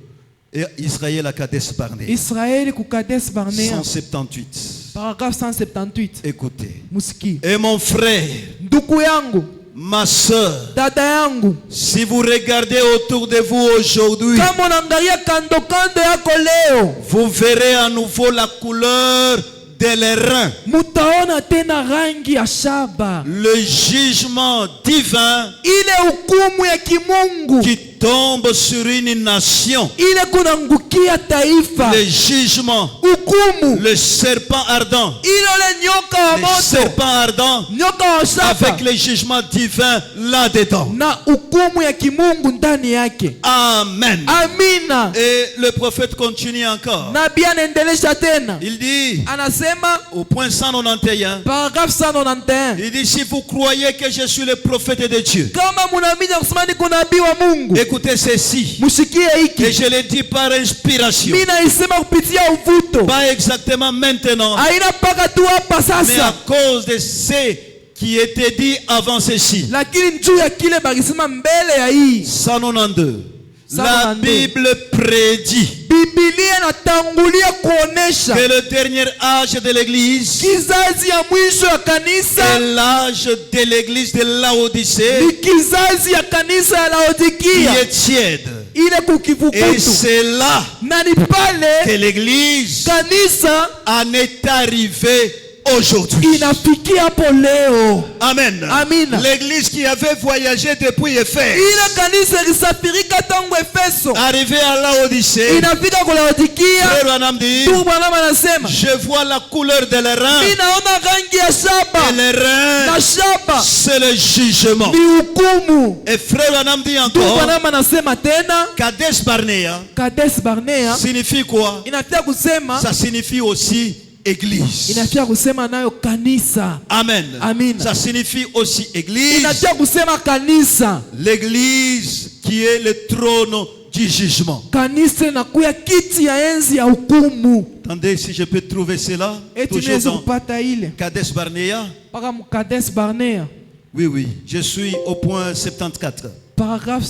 et Israël à Kadesh Barnea, Israeli kukadesi Barnea 178. paragraphe 178. Écoutez. Musikie Et mon frère, ndugu yangu, ma soeur, dada yangu, si vous regardez autour de vous aujourd'hui, kama unaangalia kando kando yako leo, vous verrez à nouveau la couleur de les reins. mutaona tena rangi ya shaba, Le jugement divin ile hukumu ya kimungu qui tombe sur une nation. ile kunangukia taifa. Le jugement, Hukumu le serpent ardent. ile ole nyoka wa Le moto, serpent ardent nyoka wa shaba avec le jugement divin là-dedans. na hukumu ya kimungu ndani yake. Amen. Amina. Et le prophète continue encore. Nabii anaendelesha tena, Il dit anasema au point 191, paragraphe 191, il dit si vous croyez que je suis le prophète de Dieu, kama munaamini kusema niko nabii wa Mungu, écoutez ceci. mushikie Et hiki. je le dis par inspiration. Mimi naisema kupitia uvuto, Pas exactement maintenant, haina mpaka tu hapa mais à sasa, cause de ce qui était dit avant ceci. lakini juu ya kile bakisema mbele ya hii. 192. La 192. Bible prédit Biblia inatangulia kuonesha que le dernier âge de l'église kizazi ya mwisho ya kanisa est l'âge de l'église de Laodicée ni kizazi ya kanisa ya qui Laodikia, est tiède. ile Et kukivukutu, c'est là na ni pale que l'église kanisa en est arrivée aujourd'hui. inafikia hapo leo. Amen. Amina. L'église qui avait voyagé depuis Éphèse, Ile kanisa ilisafirika tangu Efeso arrivé à Laodicée, inafika kwa Laodikia. Frère Branham dit, Ndugu Bwana anasema je vois la couleur de les reins. mimi naona rangi ya Et shaba les reins, na shaba c'est le jugement. ni hukumu. Et Frère Branham dit Ndugu encore, Bwana anasema tena Kadesh Barnea Kadesh Barnea signifie quoi? inafia kusema, Ça signifie aussi église. inafia kusema nayo kanisa. Amen. Amen. Ça signifie aussi église. Inafia kusema kanisa. L'église qui est le trône du jugement. Kanisa inakuya kiti ya enzi ya hukumu. Attendez si je peux trouver cela. Eti Toujours niweze dans kupata ile Kadesh Barnea. mpaka Kadesh Barnea, Oui, oui. Je suis au point 74. paragraphe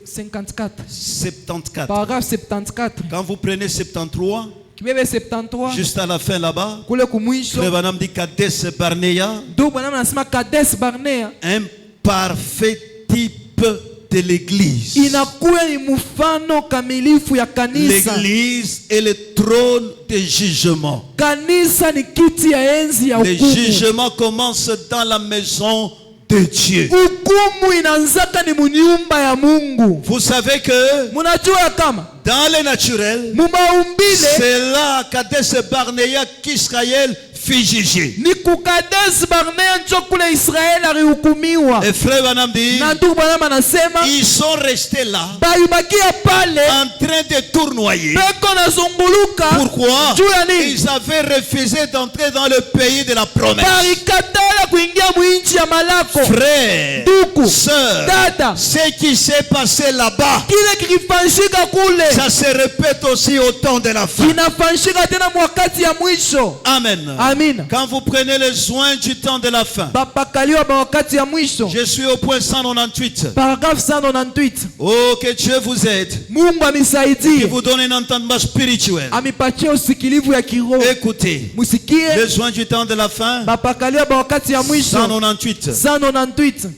54. 74. Paragraphe 74. Quand vous prenez 73, Kibebe 73 juste à la fin là-bas, kule kumwisho, Frère Branham dit Kadesh Barnea, ndugu Bwana anasema Kadesh Barnea un parfait type de l'église. inakuwa ni mfano kamilifu ya kanisa. L'église est le trône de jugement. Kanisa ni kiti ya enzi ya Le hukumu. jugement commence dans la maison de Dieu. Hukumu inaanzaka ni munyumba ya Mungu. Vous savez que Munajua ya kama dans le naturel, mumaumbile c'est là Kadesh Barnea qu'Israël fut jugé. ni kukadesi Barnea njo kule Israeli alihukumiwa. Et Frère Branham dit, Na ndugu Bwana anasema ils sont restés là balibakia pale en train de tournoyer. beko nazunguluka. Pourquoi? Juu ya nini? Ils avaient refusé d'entrer dans le pays de la promesse. Balikatala kuingia mwinchi ya malako. Frères, Ndugu, sœurs, dada, ce qui s'est passé là-bas, kile kikifanyika kule ça se répète aussi au temps de la fin. kinafanyika tena mwakati ya mwisho. Amen. Amina. Quand vous prenez les soins du temps de la fin, Bapakaliwa ba wakati ya mwisho. je suis au point 198. Paragraphe 198. Oh, que Dieu vous aide, Mungu qui amisaidie. vous donne un entendement spirituel. Amipatie usikilivu ya kiroho. Écoutez, Musikie. les soins du temps de la fin, Bapakaliwa ba wakati ya mwisho. 198. 198.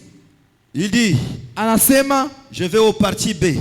Il dit, Anasema je vais au parti B.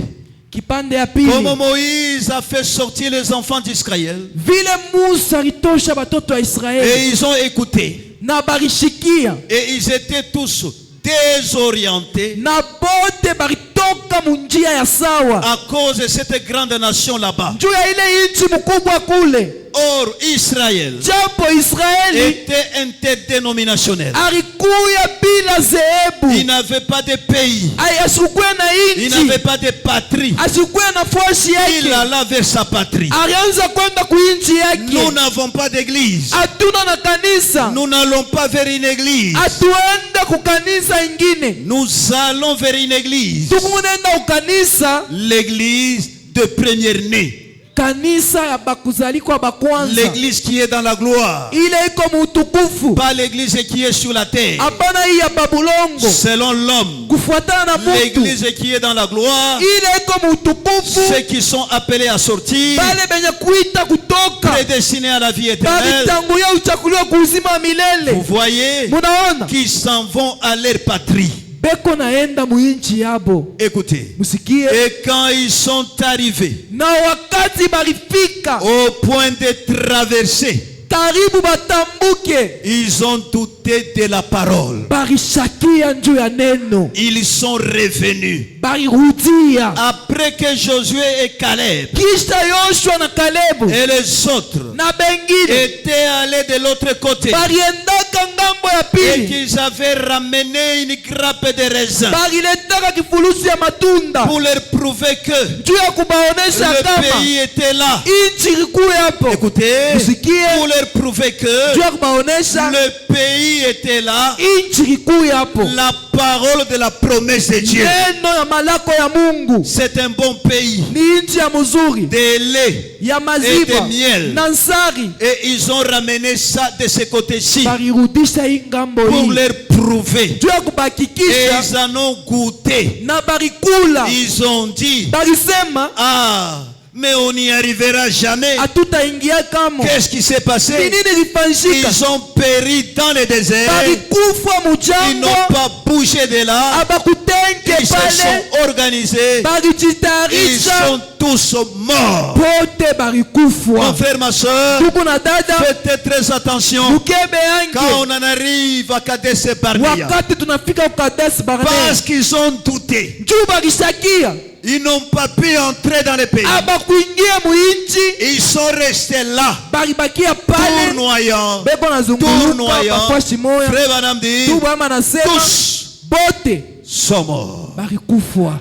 kipande ya pili. Comme Moïse a fait sortir les enfants d'Israël, Vile Musa alitosha batoto wa et Israeli ils ont écouté, na barishikia et ils étaient tous désorientés na bote baritoka munjia ya sawa à cause de cette grande nation là-bas. juu ya ile inchi mkubwa kule. Or, Israël Japo Israeli était interdénominationnel. alikuya bila Il zehebu, n'avait pas de pays. asikuwe na Il inchi, n'avait pas de patrie. asikuwe na fuashi Il yake, alla vers sa patrie. alianza kwenda kuinchi Nous yake. n'avons pas d'église. Hatuna na kanisa, Nous n'allons pas vers une église. hatuenda kukanisa ingine, Nous allons vers une église. tukunenda kukanisa, L'église de première-née. kanisa ya bakuzalikwa bakwanza, L'église qui est dans la gloire. ile iko mutukufu, Pas l'église qui est sur la terre. hapana hii ya babulongo Selon l'homme. kufuatana na mutu, L'église qui est dans la gloire. ile iko mutukufu. Ceux qui sont appelés à sortir. Bale benye kuita kutoka Prédestinés à la vie éternelle. balitangulia uchakuliwa kuuzima wa Vous milele. voyez. Munaona Qui s'en vont à leur patrie. beko naenda muinchi yabo. Écoutez. Musikie. Et quand ils sont arrivés Na wakati barifika au point de traverser, karibu batambuke, ils ont douté de la parole. barishakia njuu ya neno, Ils sont revenus. barirudia. Après que Josué et Caleb Kisha Yoshua na Kalebu et les autres na bengine étaient allés de l'autre côté bariendaka ngambo ya et pili, qu'ils avaient ramené une grappe de raisin bariletaka kifulusi ya matunda pour leur prouver que juu ya kubaonesha le kama pays était là. inchi ilikuwa hapo, Écoutez, Musikie. pour leur prouver que juu ya kubaonesha le pays était là. inchi ilikuwa hapo. La parole de la promesse de Dieu. Neno ya malako ya Mungu C'est un bon pays ni inchi ya mzuri de lait ya et maziba de miel. na nsari, Et ils ont ramené ça de ce côté-ci barirudisha hii ngambo pour hii leur prouver. juu ya Et kubakikisha ils en ont goûté. na barikula, Ils ont dit, barisema ah, mais on n'y arrivera jamais. hatutaingia kamo. Qu'est-ce qui s'est Ni passé? nini lifanyika? Ils ont péri dans le désert. Balikufa Ils mujangwa, n'ont pas bougé de là. abakutenke Ils se pale, sont organisés. Ils balijitayarisha sont tous morts. pote Mon balikufwa. frère, ma soeur, Ndugu na dada, faites très attention mukebe quand yange on en arrive à Kadesh Barnea. wakati tunafika ukadesi Barnea, Parce qu'ils ont douté. juu balishakia Ils n'ont pas pu entrer dans le pays. abakuingia muinchi, Ils sont restés là, balibakia pale tournoyant. beko nazunguluka Tournoyant. pafashi moya. Frère Madame dit, Tu bama nasema tous bote sont morts. balikufwa.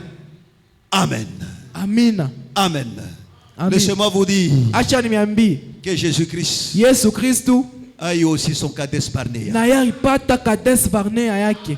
Amen. Amina. Amen. Amen. Laissez-moi vous dire Acha niambie, que Jésus-Christ Yesu Kristu a eu aussi son Kadesh Barnea. na yeye alipata Kades Barnea yake.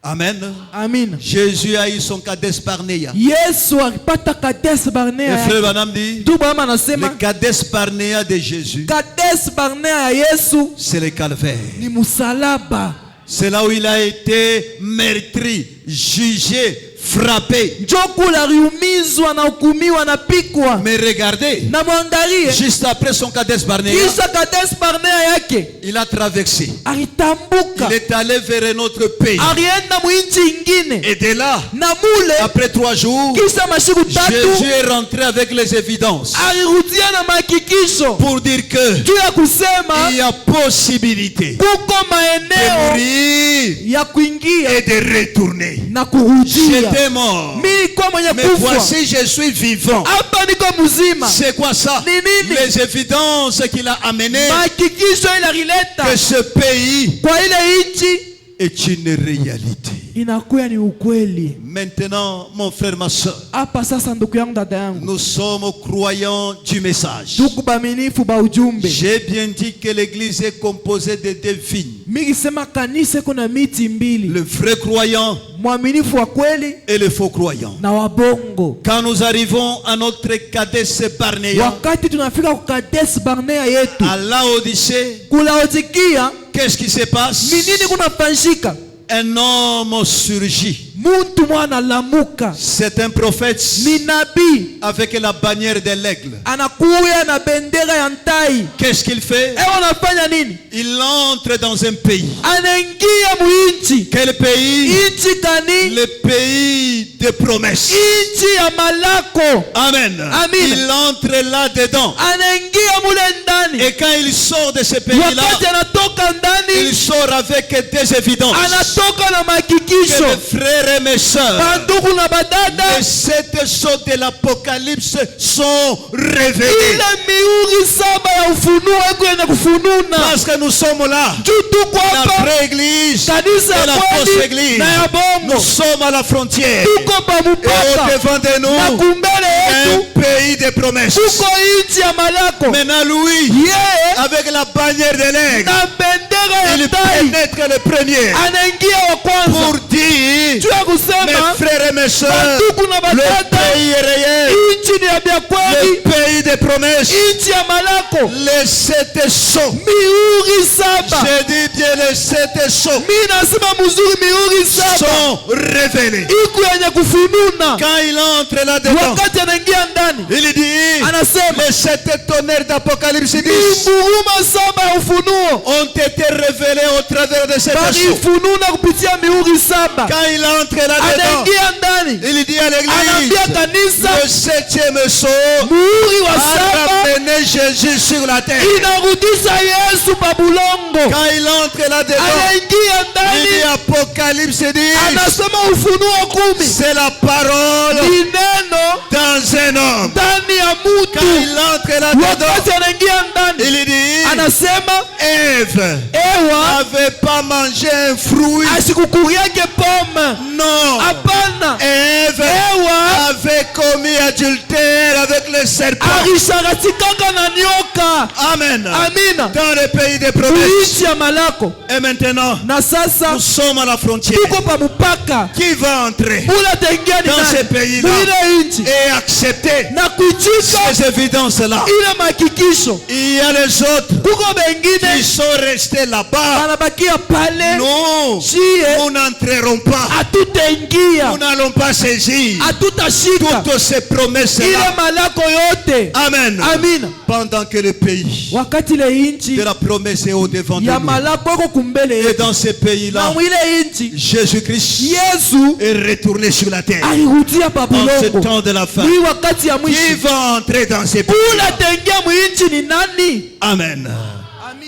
Amen. Amina. Jésus a eu son Kadesh Barnea. Yesu alipata Kades Barnea Le frère yake. Madame dit, Tu bama le nasema Kadesh Barnea de Jésus, Kades Barnea ya Yesu c'est le calvaire. ni musalaba. C'est là où il a été meurtri, jugé, frappé. Njo kula aliumizwa na hukumiwa na pikwa. Mais regardez, Na mwangalie juste après son Kadesh Barnea, kisha Kades Barnea yake il a traversé. alitambuka, Il est allé vers un autre pays. alienda mwinchi ingine, Et de là, na mule après 3 jours, kisha mashiku tatu Jésus est rentré avec les évidences alirudia na mahakikisho pour dire que juu ya kusema il y a possibilité kuko de maeneo mourir ya kuingia et de retourner. na kurudia. J'étais mort, Mimi kwa mwenye mais kufa, voici je suis vivant. hapa niko mzima. C'est quoi ça? Ni nini? Les évidences qu'il a amenées Mahakikisho ile alileta que ce pays kwa ile inchi est une réalité. inakuwa ni ukweli. Maintenant, mon frère, ma soeur, Hapa sasa ndugu yangu, dada yangu, nous sommes croyants du message. tuko baaminifu ba ujumbe. J'ai bien dit que l'église est composée de deux vignes. Mimi sema kanisa kuna miti mbili. Le vrai croyant Mwaminifu wa kweli et le faux croyant. na wabongo. Quand nous arrivons à notre Kadesh Barnea, Wakati tunafika ku Kadesh Barnea yetu, à Laodicée, Laodikia, qu'est-ce qui se passe? ni nini kunafanyika? Un homme surgit. Muntu mwana lamuka. C'est un prophète Ni nabii avec la bannière de l'aigle. anakuya na bendera ya ntai. Qu'est-ce qu'il fait? Anafanya nini? Il entre dans un pays. Anaingia muinchi. Quel pays? Inchi kani? Le pays de promesses. Inchi ya malako. Amen. Amen. Il entre là-dedans. Anaingia mule ndani. Et quand il sort de ce pays-là, Wakati anatoka ndani, il sort avec des évidences. anatoka na Que makikisho. mes frères et mes sœurs, Bandugu na badada, les sept sceaux de l'Apocalypse sont révélés. ile miuri saba ya ufunuo iko yenye kufununa. Parce que nous sommes là. Juu tuko La hapa vraie église kanisa et ya la fausse kweli église. na ya Nous bongo. sommes à la frontière. Tuko pa Et mupaka au-devant de na nous, kumbele un yetu pays de promesses. tuko inchi ya malako. Maintenant, Louis, Yeye avec la bannière de l'aigle, na bendera ya il tai pénètre le premier anaingia wa pour kwanza. dire, Juu ya mes kusema frères et mes sœurs, bandugu na le badada, pays est réel, inchi ni ya vya le kweli, pays des promesses, inchi ya malako. les sept sceaux. Miuri saba. Je dis bien les sept sceaux Mimi nasema mzuri, miuri saba sont révélés. iko yenye kufununa. Quand il entre là-dedans, Wakati anaingia ndani, il dit, anasema les sept tonnerres d'Apocalypse 10 minguruma saba ya ufunuo ont été révélés au travers de cette sceaux. balifununa kupitia miuri saba. Quand il entre là-dedans, Anaingia ndani, il dit à l'église, anaambia kanisa le septième sceau muhuri wa a saba ramené Jésus sur la terre. inarudisha Yesu pa bulongo. Quand il entre là-dedans, Anaingia il ndani, dit Apocalypse 10, anasema ufunuo 10 c'est la parole ni neno dans un homme. ndani ya Quand mutu. il entre là-dedans, Wakati anaingia ndani, il dit, anasema Ève Ewa n'avait pas mangé un fruit. asikukuriake pome. Non. Hapana, Ève Ewa avait commis adultère avec le serpent. alisharatikaka na nyoka. Amen. Amina. Dans le pays des promesses. Kuishi ya malako. Et maintenant, Na sasa nous sommes à la frontière. tuko pa mpaka. Qui va entrer Ula taingia ni dans nani? ce pays-là Mwile inchi. et accepter Na kuichika ces évidences-là? ile makikisho. Il y a les autres Kuko qui bengine sont restés là-bas. wanabakia pale. Non, Chie nous n'entrerons pas. hatutaingia, Nous n'allons pas saisir hatutashika toutes ces ile promesses-là. malako yote. Amen. Amina. Pendant que le pays Wakati ile inchi de la promesse est au-devant de ya nous. malako iko kumbele Et yetu. dans ce Na pays-là, mwile inchi Jésus-Christ Yesu est retourné sur la terre. alirudia pa En ce bulongo. temps de la fin, Ni wakati ya qui mwisho. va entrer dans ces pays? Ula taingia mwinchi ni nani? Amen.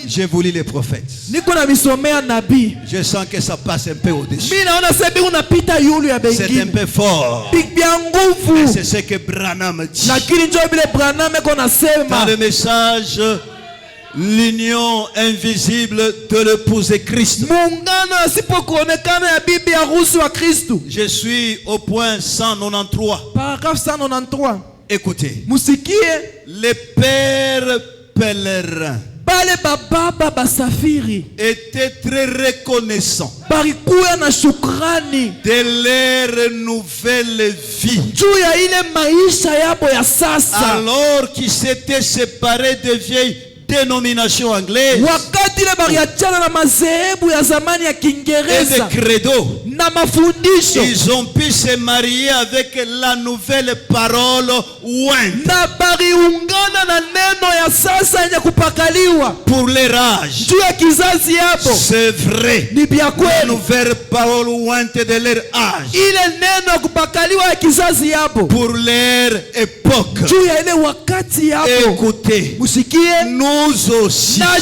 J'ai voulu les prophètes. Niko na misomea nabii. Je sens que ça passe un peu au-dessus. Mimi naona sebi unapita yulu ya C'est un bengine. peu fort. Bia nguvu. C'est ce que Branham dit. Lakini njoo vile Branham eko Dans nasema. le message, l'union invisible de l'épouse de Christ. Muungano asipokuonekana ya bibi harusi wa Kristu. Je suis au point 193. Paragraphe 193. Écoutez. Musikie Les pères pèlerins bale bababa basafiri étaient très reconnaissants balikuya na shukrani de leur nouvelle vie. juu ya ile maisha yabo ya sasa. Alors qu'ils s'étaient séparés de vieilles dénominations anglaises Wakati ile baliachana na madhehebu ya zamani ya et Kiingereza de credo, na mafundisho, ils ont pu se marier avec la nouvelle parole ointe na baliungana na neno ya sasa yenye kupakaliwa pour leur âge. juu ya kizazi yabo. C'est vrai. Ni vya La kweli, nouvelle parole ointe de leur âge ile neno ya kupakaliwa ya kizazi yabo pour leur époque. juu ya ile wakati yabo. Écoutez, Musikie nous aussi, na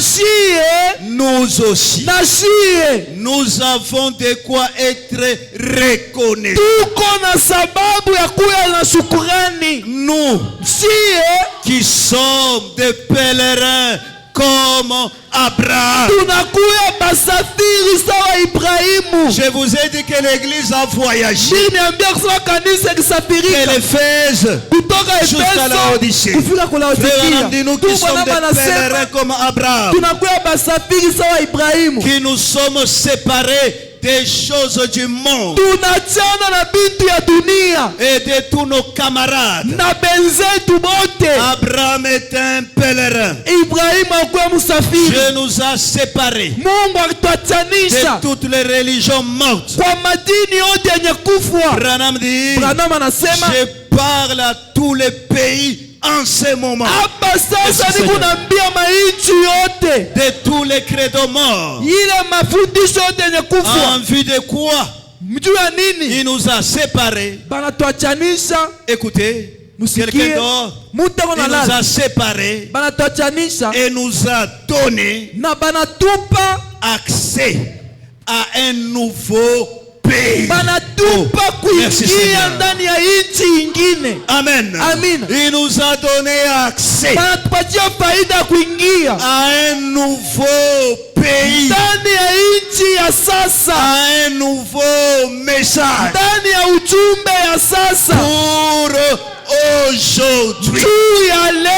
shie nous avons de quoi être reconnaissants. tuko na sababu ya kuya na shukurani. Nous Shie qui sommes des pèlerins comme Abraham. tunakuya basafiri sawa Ibrahimu. Je vous ai dit que l'église a voyagé Niambia kusema kanisa de kisafirika l'Éphèse kutoka jusqu'à la Odyssée. kufika kwa Laodikia. Dit nous qui sommes des pèlerins comme Abraham, tunakuya basafiri sawa Ibrahimu. qui nous sommes séparés des choses du monde Tunachana na bintu ya dunia et de tous nos camarades. na benzetu bote. Abraham est un pèlerin. Ibrahimu akuwa msafiri. Dieu nous a séparés Mungu de alituachanisha toutes les religions mortes. kwa madini yote yenye kufwa. Branham dit, Branham anasema je parle à tous les pays en ce moment, hapa sasa Yes, niko naambia mainchi yote de tous les credos morts. ile mafundisho yote yenye En kufwa. vue de quoi Mjuu ya nini? il nous a séparés. Banatuachanisha. Écoutez, Musikie, quelqu'un d'autre, mtu ako il nous nalala. a séparés Banatuachanisha et nous a donné na banatupa accès à un nouveau pays. banatupa merci kuingia Seigneur. ndani ya nchi ingine. Amen. Amen. Il nous a donné accès Banatupatia faida ya kuingia à un nouveau pays, ndani ya nchi ya sasa, à un nouveau message ndani ya ujumbe ya sasa pour aujourd'hui. juu ya leo.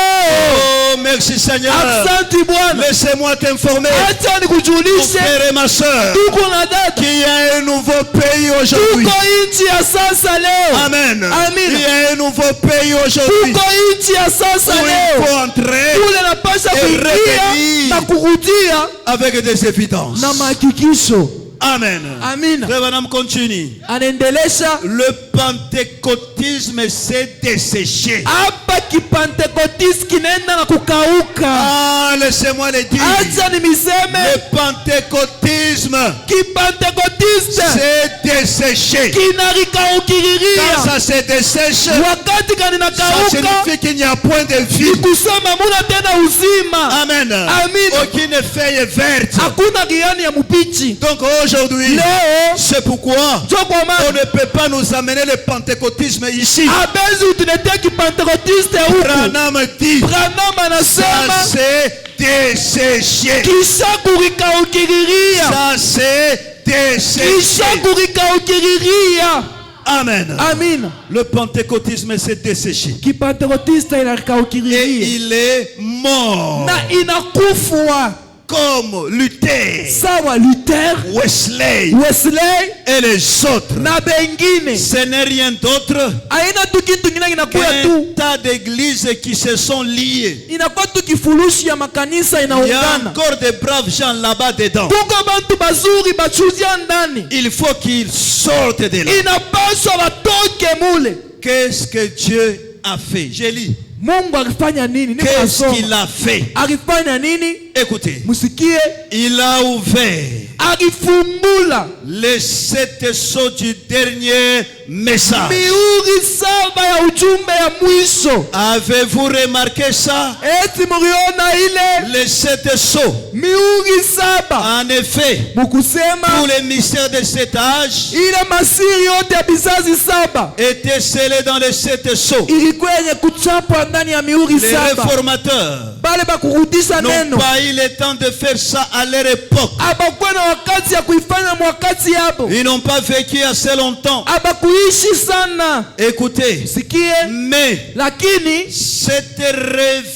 Oh, merci Seigneur. Asante Bwana. Laissez-moi t'informer, Acha mon nikujulishe, frère et ma soeur, tuko na dada, qu'il y a un nouveau pays aujourd'hui. tuko nchi ya sasa leo. Amen. Amen. Il y a un nouveau pays aujourd'hui Tuko nchi ya sasa où il leo. faut entrer Kule napasha Et kuingia revenir. na kurudia avec des évidences. na mahakikisho. Amen. Amina. Frère Branham continue. Anaendelesha Le pentecôtisme s'est desséché. hapa kipentekotisti kinaenda na kukauka. Ah, laissez-moi le dire. Acha nimiseme Le pentecôtisme kipentekotisti s'est desséché. Quand kinarikaukiriria. ça se dessèche, Wakati ça kaninakauka signifie qu'il n'y a point de vie. kusema muna tena uzima. Amen. Amen. Aucune feuille verte. Hakuna kiani ya mupichi. Donc aujourd'hui, Leo c'est pourquoi joko on ma ne peut pas nous amener le pentecôtisme ici. abezi utuletea kipentekotisti huku. Branham dit, Branham ça anasema s'est desséché. kisha kurikaukiriria. Ça s'est desséché. Kisha kurikaukiriria. Amen. Amina. Le pentecôtisme s'est desséché. Kipentekotisti Et inarikaukiriria il est mort. na inakufwa Comme Luther, sawa Luther, Wesley Wesley et les autres. na bengine. Ce n'est rien d'autre Aina tu kitu kingine kinakuya qu'un tu, tas d'églises qui se sont liées. inakuwa tu kifurushi ya makanisa Il y a inaungana. encore des braves gens là-bas dedans. Kuko bantu bazuri bachuzia ndani, Il faut qu'ils sortent de là. inapaswa watoke mule. Qu'est-ce que Dieu a fait? J'ai lu. Mungu alifanya nini? Niko Qu'est-ce nasoma. qu'il a fait? Alifanya nini? Écoutez. Musikie, Il a ouvert alifumbula les 7 sceaux du dernier message. mihuri saba ya ujumbe ya mwisho. Avez-vous remarqué ça? Eti muriona ile Les 7 sceaux. mihuri saba? En effet, Mukusema tous les mystères de cet âge ile masiri yote ya bizazi saba étaient scellés dans les 7 sceaux. ilikuwa yenye kuchapwa ndani ya mihuri Les saba. réformateurs Bale bakurudisha n'ont neno pas eu le temps de faire ça à leur époque. abakuwa na wakati ya kuifanya mwakati yabo, Ils n'ont pas vécu assez longtemps. abakuishi sana. Écoutez, Sikie, mais lakini cette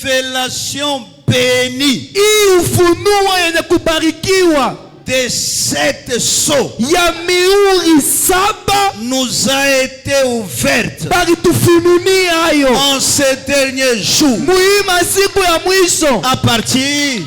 révélation bénie hii ufunuo yenye kubarikiwa des 7 sceaux ya mihuri saba nous a été ouverte balitufununia hayo en ces derniers jours muhima siku ya mwisho à partir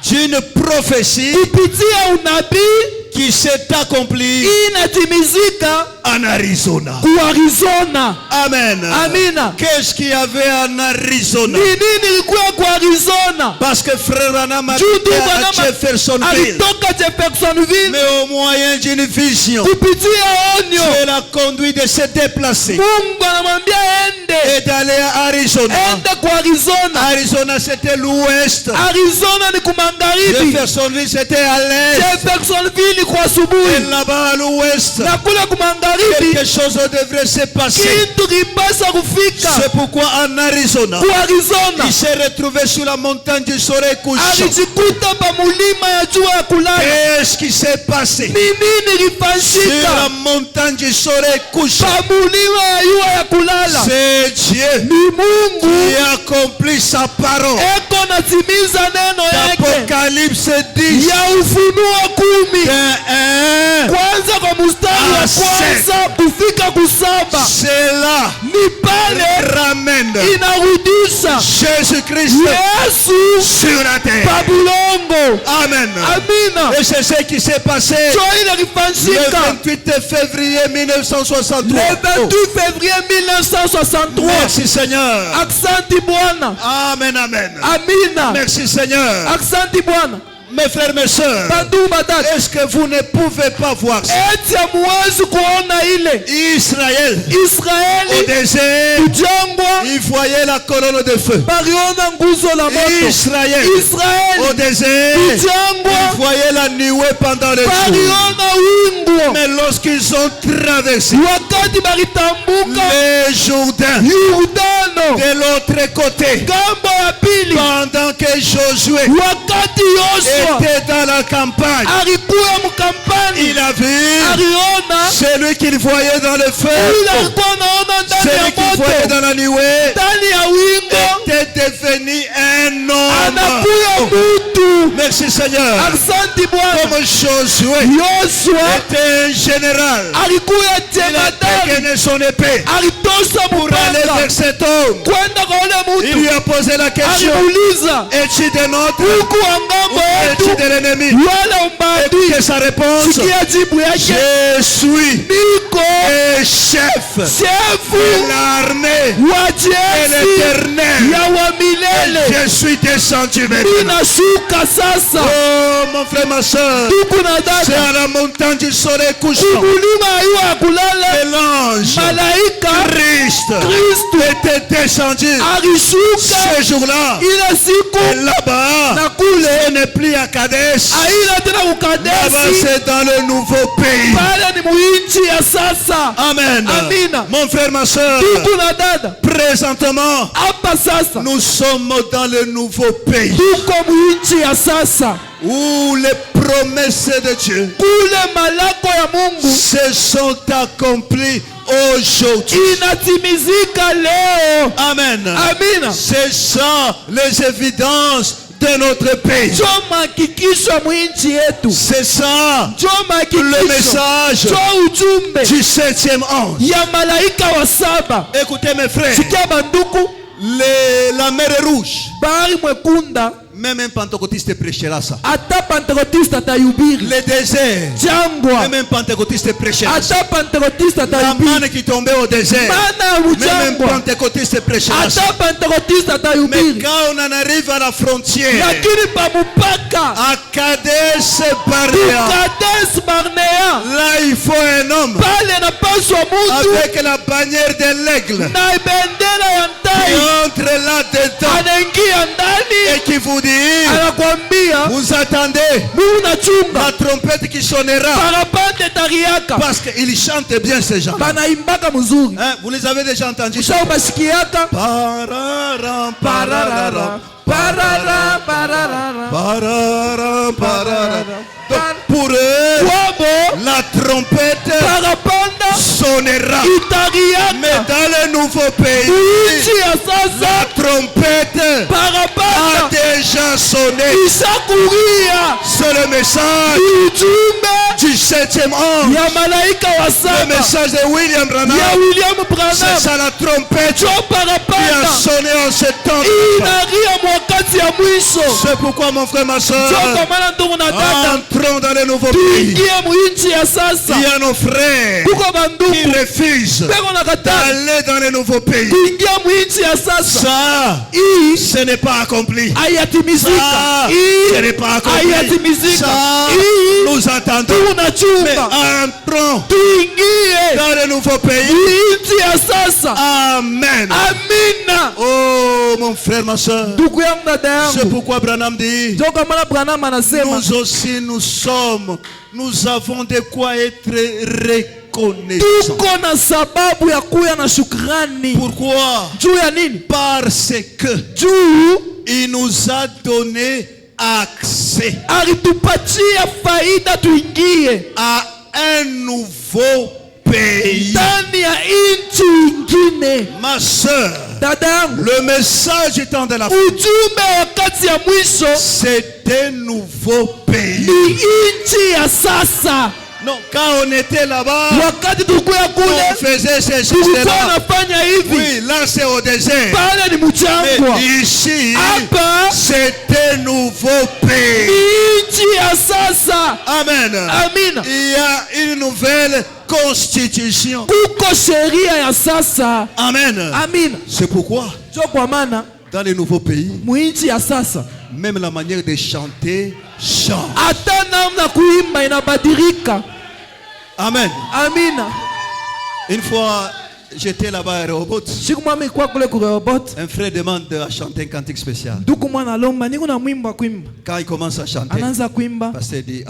d'une prophétie kupitia unabii qui s'est accomplie inatimizika en Arizona. ku Arizona. Amen. Amina. Qu'est-ce qu'il y avait en Arizona? Ni nini ilikuwa ku Arizona? Parce que frère Branham a Juu été tu à Branham Jeffersonville, alitoka Jeffersonville mais au moyen d'une vision, kupitia onyo. Dieu l'a conduit de se déplacer Mungu anamwambia ende, et d'aller à Arizona. ende ku Arizona. Arizona c'était l'ouest, Arizona ni kumagharibi, Jeffersonville c'était à l'est. Jeffersonville ni kwa asubuhi Et là-bas à l'ouest, na kule kumagharibi quelque chose devrait se passer. kitu kipasa kufika. C'est pourquoi en Arizona, Ku Arizona il s'est retrouvé sur la montagne du soleil couchant. alijikuta pa mulima ya jua ya kulala. Qu'est-ce qui s'est passé? Ni nini Sur ilifanyika la montagne du soleil couchant, pa mulima ya jua ya kulala? c'est Dieu Ni Mungu qui accomplit sa parole. eko natimiza neno yake Apocalypse 10, ya Ufunuo 10 kwanza kwa mstari wa kwanza kufika kusaba. c'est là Ni pale ramène inarudisha Jésus-Christ Yesu sur la terre. pa bulongo. Amen. Amina. Et c'est ce qui s'est passé Jo ile le ilifanyika 28 février 1963. le 28 février 1963. Merci Seigneur. Aksanti Bwana. Amen, amen. Amina. Merci Seigneur. Aksanti Bwana. Mes frères, mes sœurs, Bandugu batatu, est-ce que vous ne pouvez pas voir ça? eti hamuwezi kuona ile Israël, au Israeli désert, kujangwa il voyait la colonne de feu. baliona nguzo la moto. Israël, au Israeli désert, kujangwa il voyait la nuée pendant le jour. baliona wingu. Mais lorsqu'ils ont traversé Wakati balitambuka le Jourdain Yordano de l'autre côté, gambo ya pili, pendant que Josué wakati Yoshua était dans la campagne, alikuwa mkampani, il a vu aliona celui qu'il voyait dans le feu, yule alikuwa anaona ndani celui ya qu'il voyait moto, dans la nuée, ndani ya wingo était devenu un homme. anakuya mutu. Merci Seigneur. Aksanti Bwana. Comme Josué Yoshua était un général, alikuya il a jemadari, dégainé son épée alitosha pour aller mupanga vers cet homme. kwenda kwa ule Il mutu, lui a posé la question: alimuuliza es-tu de notre huku wa ngambo ou es-tu yetu de l'ennemi? wala Et umbadui? que sa réponse: Sikia jibu yake, je suis niko le chef shefu de l'armée wa de jeshi l'Éternel. ya wa milele, Je suis descendu maintenant. ninashuka sasa. Oh mon frère, ma soeur, Tuku na c'est dada à la montagne du soleil couchant kumulima ayuwa ya kulala, que l'ange malaika Christ Kristu était descendu alishuka ce jour-là. ile siku, Et là-bas, na kule ce n'est plus à Kadesh. aila tena Là-bas, kukadesi, c'est dans le nouveau pays. pale ni muinchi ya sasa. Amen. Amina. Mon frère, ma soeur, Tuku na dada présentement, hapa sasa nous sommes dans le nouveau pays tuko muinchi ya sasa où les promesses de Dieu kule malako ya Mungu se sont accomplies aujourd'hui. inatimizika leo. Amen. Amina. C'est ça les évidences de notre pays. Jo mahakikisho mwinchi yetu, C'est ça jo le mahakikisho, message jo ujumbe du 7e ange. ya malaika wa saba. Écoutez mes frères, Sikia banduku, la mer est rouge. bahari mwekunda, Même un pentecôtiste prêchera ça. ata pentekotiste atayubiri. Le désert, Jangwa, même un pentecôtiste prêchera ça. ata pentekotiste La atayubiri. manne qui tombait au désert, Mana ya même un ujangwa, pentecôtiste prêchera ça. ata pentekotiste Mais atayubiri. quand on en arrive à la frontière, Lakini pa mupaka à Kadesh Barnea, Kadesh Barnea, là il faut un homme pale napaswa mutu avec la bannière de l'aigle na bendera ya qui ntai entre là-dedans anaingia ndani, et qui vous dit: anakwambia vous attendez munachunga la trompette qui sonnera, parapande tariaka. parce qu'ils chantent bien ces gens. Banaimbaka mzuri, Hein, vous les avez déjà entendus? usha ubasikiaka Pararam, pararara pararam, parara pararara pararam, pararam. Donc, pour eux, kwabo la trompette parapanda sonnera. Mais itariaka. dans le nouveau pays, Uinchi ya la sasa trompette a parapanda déjà sonné. ishakuria. C'est le message Ujumbe du 7e ange. ya malaika wa Le saba message de William Branham. ya William C'est Branham, ça la trompette jo qui a parapanda sonné en ce temps. inaria mwakati ya mwisho. C'est pourquoi mon frère, ma soeur, Jo kwa maana ndugu na dada, entrons dans le nouveau pays. tuingie muinchi ya Il sasa. y a nos frères Kuko qui banduku refusent peko na katali d'aller dans le nouveau pays. kuingia muinchi ya sasa. Ça, Hii ce n'est pas accompli. hayatimizika, Ça, ce n'est hii pas accompli. hayatimizika, Ça, hii nous attendons. Mais tunachunga. entrons entrons tuingie dans le nouveau pays. nchi ya sasa. Amen. Amina. Oh mon frère, ma soeur, Ndugu yangu, dada c'est yangu, pourquoi Branham dit, ndio kwa maana Branham anasema nous aussi nous avons de quoi être reconnaissants. tuko na sababu ya kuya na shukrani. Pourquoi? Juu ya nini? Parce que Juu il nous a donné accès alitupatia faida tuingie à un nouveau pays. ndani ya nchi ingine. Ma soeur, Dada yangu, le message étant de la foi, ujumbe wakati ya mwisho c'est un nouveau pays. ni nchi ya sasa. Non, quand on était là-bas, Wakati tulikuwa on kule faisait ces tulikuwa choses-là. nafanya hivi, Oui, là c'est au désert. pale ni mchangwa, Mais ici, hapa c'est un nouveau pays. ni nchi ya sasa. Amen. Amina. Il y a une nouvelle constitution. Kuko sheria ya sasa. Amen. Amina. C'est pourquoi, Jo kwa maana dans les nouveaux pays, mwinchi ya sasa même la manière de chanter change. hata namna kuimba inabadilika. Amen. Amina. Une fois, j'étais là-bas à Rehoboth. Siku mwami kwa kule ku Rehoboth, Un frère demande à chanter un cantique spécial. ndugu mwana lomba niko na mwimbo wa kuimba. Quand il commence à chanter, Anaanza kuimba, le pasteur dit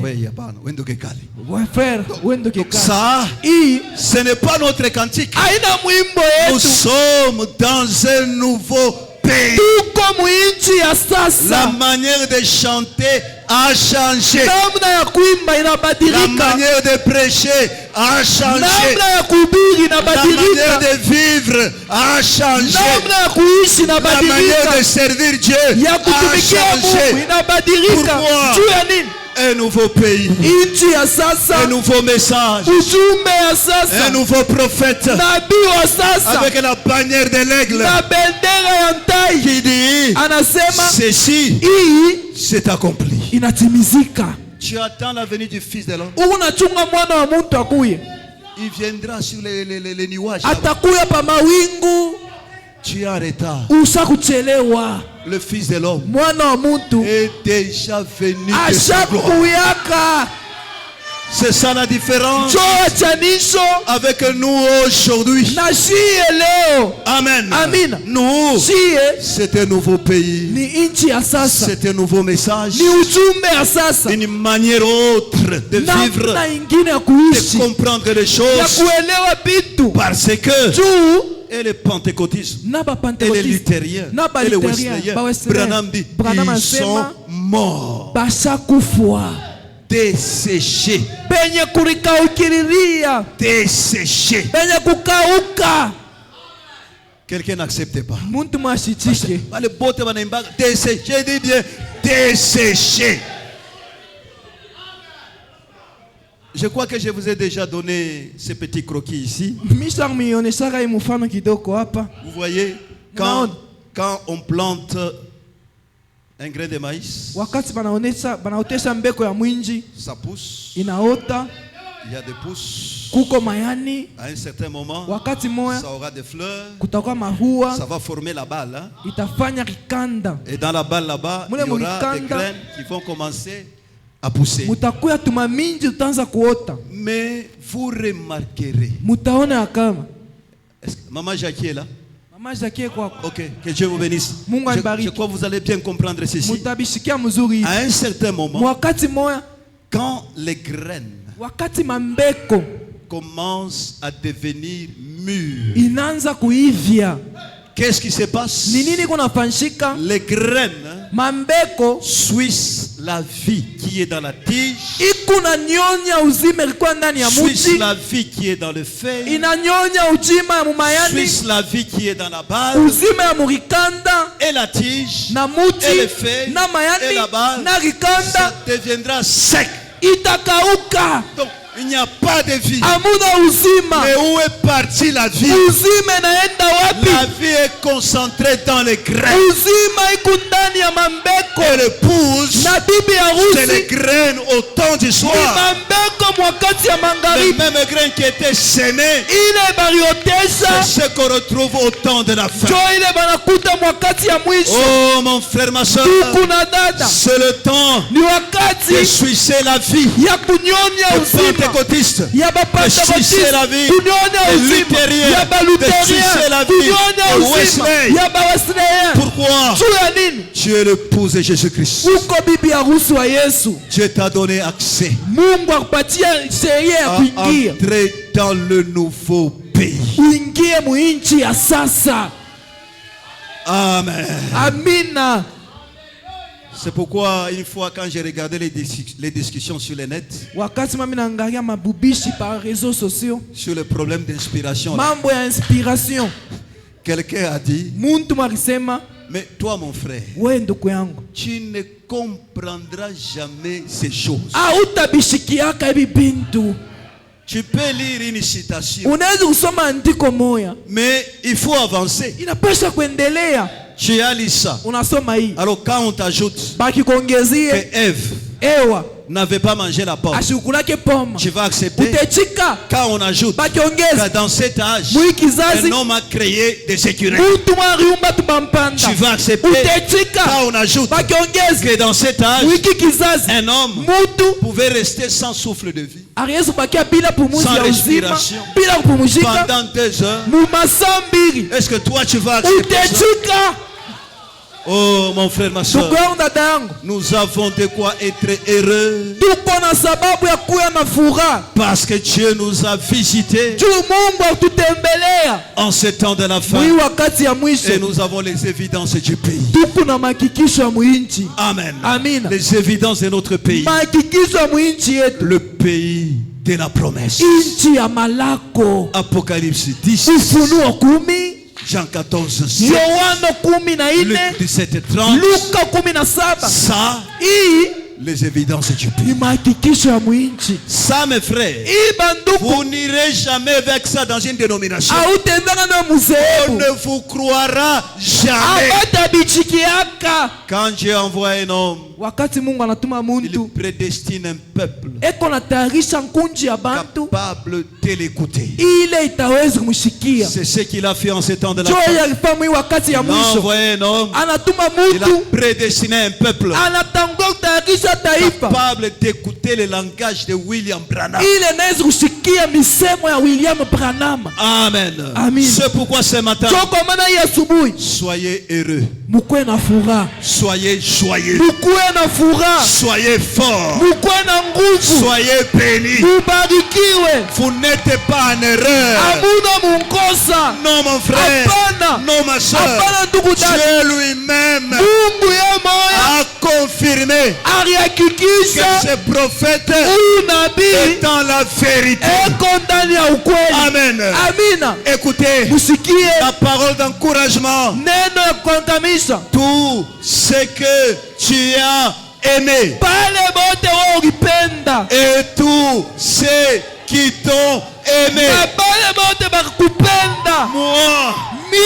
ouais, il y a pas. "Wewe frère, wendo keka." Ça, Hii ce n'est pas notre cantique. haina mwimbo Nous yetu. sommes dans un nouveau pays. Tuko mwinchi ya La sasa. manière de chanter a changé. Namna ya kuimba La inabadilika. manière de prêcher a changé. Namna ya kuhubiri La manière inabadilika. de vivre a changé. Namna ya kuishi La manière inabadilika. de servir Dieu Ya a kutumikia Mungu changé. inabadilika. Pourquoi? Juu ya nini? Un nouveau pays, Nchi ya sasa, un nouveau message, ujumbe ya un sasa, nouveau prophète nabii wa sasa avec la bannière de l'aigle na bendera ya ntai. qui dit Anasema ceci hii c'est accompli. inatimizika. Tu attends la venue du Fils de l'homme. Unachunga mwana wa mtu akuye, Il viendra sur les nuages. là-bas. atakuya pa mawingu. Tu es en retard. Usha kuchelewa. Le Fils de l'homme Mwana wa mtu est déjà venu de sa asha gloire. kuyaka. C'est ça la différence Njoo achanisho avec nous aujourd'hui. na shie leo. Amen. Amina. Nous, Shie c'est un nouveau pays. ni nchi ya sasa, C'est un nouveau message. ni ujumbe ya sasa, Une manière autre de vivre, namna ingine ya de kuishi, comprendre les ya choses. kuelewa vitu. Parce que Juu et les pentecôtistes na et les bapentekotiste luthériens na et les baliteria wesleyens, bawesleyan, Branham dit, Branham ils sont asema morts, bashakufwa, desséchés, penye kulikaukiria, desséchés. penye kukauka. Quelqu'un n'accepte pas. Muntu mwashichike. Les bottes desséchés, dis bien desséchés. Je crois que je vous ai déjà donné ces petits croquis ici. Misha mioneshaka hii mfano kidogo hapa. Vous voyez, quand on plante un grain de maïs, Wakati banaotesha mbeko ya mwinji ça pousse, inaota, il y a des pousses. kuko mayani, À un certain moment, wakati moya ça aura des fleurs, kutakuwa mahua, ça va former la balle. Hein? itafanya kikanda. Et dans la balle là-bas, il y Mule aura mukikanda. des graines qui vont commencer à pousser. Mutakuya tuma minji utaanza kuota. Mais vous remarquerez, Mutaona kama Maman Jackie est là. mama Jackie kwako. Ok, que Dieu vous bénisse. Mungu anibariki. Je crois que vous allez bien comprendre ceci. Mutabishikia mzuri. À un certain moment, Wakati moya, quand les graines wakati mambeko commencent à devenir mûres, inaanza kuivya, qu'est-ce qui se passe? ni nini kunafanyika? Les graines Mambeko suissent la vie qui est dans la tige, ikuna nyonya uzima ilikuwa ndani ya suissent muti, la vie qui est dans le feuille, inanyonya ujima ya mumayani, suissent la vie qui est dans la balle, uzima ya murikanda et la tige, na et muti les feuilles, na et mayani la balle, na ça rikanda deviendra sec. itakauka. Donc, il n'y a pas de vie. Amuna uzima. Mais où est partie la vie? Uzima inaenda wapi? La vie est concentrée dans les graines. Uzima iko ndani ya mambeko. Et l'épouse, na bibi c'est les harusi graines au temps du ni soir. mambeko wakati ya Les magharibi. mêmes graines qui étaient semées, Ile baliotesha c'est ce qu'on retrouve au temps de la fin. njo ile banakuta wakati ya mwisho. Oh mon frère, ma soeur, Ndugu na dada, c'est le temps ni wakati de sucer la vie. ya kunyonya Les uzima pentecôtistes, ya de bapentekotisti, sucer la vie. kunyonya Les uzima luthériens, ya de sucer la baluterien, vie. kunyonya Les uzima Wesley. ya bawesleyen. Pourquoi? Juu ya nini? Tu es l'épouse de Jésus-Christ. Uko bibi harusi wa Yesu. Dieu t'a donné accès Mungu akupatia sheria ya à kuingia, entrer dans le nouveau pays. uingie muinchi ya sasa. Amen. Amina. C'est pourquoi une fois quand j'ai regardé les discussions sur le net, Wakati mami naangalia mabubishi par réseaux sociaux, sur le problème d'inspiration, là, mambo ya inspiration, quelqu'un a dit, muntu malisema, mais toi mon frère, we ndugu yangu, tu ne comprendras jamais ces choses. hautabishikiaka hivi bintu. Tu peux lire une citation, Unaweza kusoma andiko moya, mais il faut avancer. inapasha kuendelea. Tu as lu ça. Unasoma hii, Alors quand on t'ajoute baki kuongezie que Ève ewa n'avait pas mangé la pomme, ashukulake poma, tu vas accepter. utechika. Quand on ajoute Baki que ongeza dans cet âge, mwi kizazi un homme a créé des écureuils, muntu mwariumba tubampanda, tu vas accepter. utechika. Quand on ajoute Baki ongeza que dans cet âge, mwiki kizazi un homme mutu pouvait rester sans souffle de vie ariyesu bakia bila pumuzi Sans ya uzima, respiration. bila kupumuzika pendant 2 heures. mumasa mbili, Est-ce que toi tu vas accepter ça? utechika. Oh mon frère, ma soeur, Ndugu yangu, dada yangu, nous avons de quoi être heureux tuko na sababu ya kuya na furaha parce que Dieu nous a visités juu Mungu akututembelea en ce temps de la fin mwi wakati ya mwisho. et nous avons les évidences du pays. Tuko na mahakikisho ya mwinchi, Amen. amina, Les évidences de notre pays, mahakikisho ya mwinchi yetu, le pays de la promesse. inchi ya malako. Apocalypse 10, Ufunuo 10, Jean 14, 7, Yohana 14, Luc 17, 30. Luka 17. Ça, Hii les évidences du pays. ni mahakikisho ya mwinchi. Ça, mes frères, Hii banduku, vous n'irez jamais avec ça dans une dénomination. hautendana na On muzehebu, ne vous croira jamais. abatabichikiaka. Quand Dieu envoie un homme, Wakati Mungu anatuma il muntu, prédestine un peuple eko natayarisha nkunji ya bantu capable de l'écouter. ile itawezi kumshikia. C'est ce qu'il a fait en ce temps de la Cho fin. yalifanya hii wakati ya Il a mwisho, envoyé un homme, anatuma il a muntu prédestiné un peuple anatangua kutayarisha taifa capable d'écouter le langage de William Branham. ile inaweza kushikia misemo ya William Branham. Amen. Amen. C'est pourquoi ce matin, Cho kwa maana hii asubuhi soyez heureux, mukwe na furaha, soyez joyeux, mukwe na furaha, soyez forts, mukwe na nguvu, soyez bénis. mubarikiwe, Vous n'êtes pas en erreur. hamuna munkosa. Non, mon frère. Hapana, Non, ma soeur. hapana ndugu dada, Dieu lui-même Mungu ye moya a confirmé que alihakikisha ce prophète huyu nabii est dans la vérité. eko ndani ya ukweli. Amen. Amina, Écoutez musikie la parole d'encouragement. neno ya kukandamisha. Tout ce que tu as aimé Pale bote wao ulipenda et tous ceux qui t'ont aimé, na pale bote bakupenda, moi, mie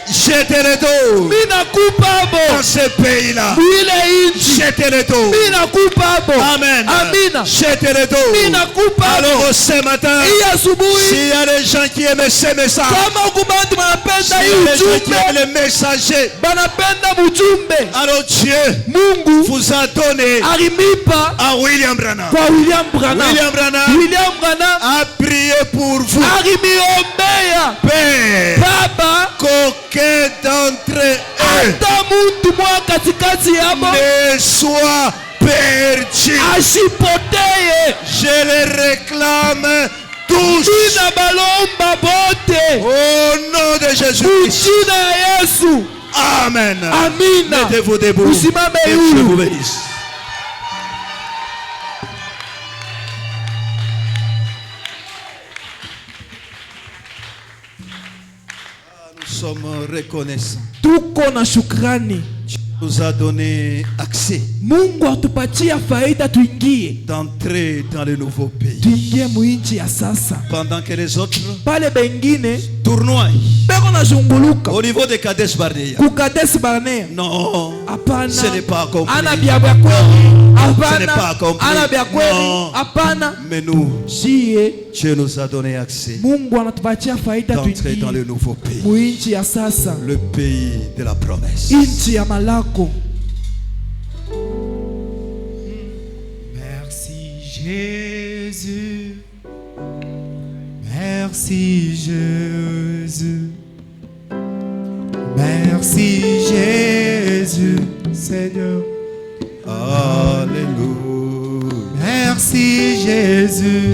je te le donne. mi nakupa Dans bo ce pays-là, ile inchi, je te le donne. mi nakupa bo. Amen. Amina, Je te le mi donne. nakupa bo. Alors ce matin, Hii asubuhi s'il y a des gens qui aiment ce message, kama ukubantu banapenda s'il y hii a des gens qui ujumbe, aiment le messager, banapenda mujumbe, alors Dieu Mungu vous a donné alimipa à William Branham. kwa William Branham. William Branham William Branham a prié pour vous. alimiombea Père, Baba, qu'aucun d'entre eux hata muntu mwa katikati yabo ne soit perdu. asipoteye. Je les réclame tous Jina balomba bote au nom de Jésus-Christ. jina ya Yesu. Amen. Amina. Mettez-vous debout. Usimame Et je huru. vous bénisse. Nous sommes reconnaissants. Tuko na shukrani. nous a donné accès Mungu atupatia faida tuingie. d'entrer dans le nouveau pays. Tuingie muinchi ya sasa. Pendant que les autres Pale bengine tournoient beko na zunguluka au niveau de Kadesh Barnea. ku Kadesh Barnea. Non, Hapana. ce n'est pas accompli. Ana bya kweli. Ce n'est pas Hapana. accompli. Ana bya kweli. Non. Hapana. Mais nous, Shie Dieu nous a donné accès Mungu anatupatia faida d'entrer dans tuingie le nouveau pays. muinchi ya sasa. Le pays de la promesse. Inchi ya malako. Merci Jésus. Merci Jésus. Merci Jésus, Seigneur. Alléluia. Merci Jésus.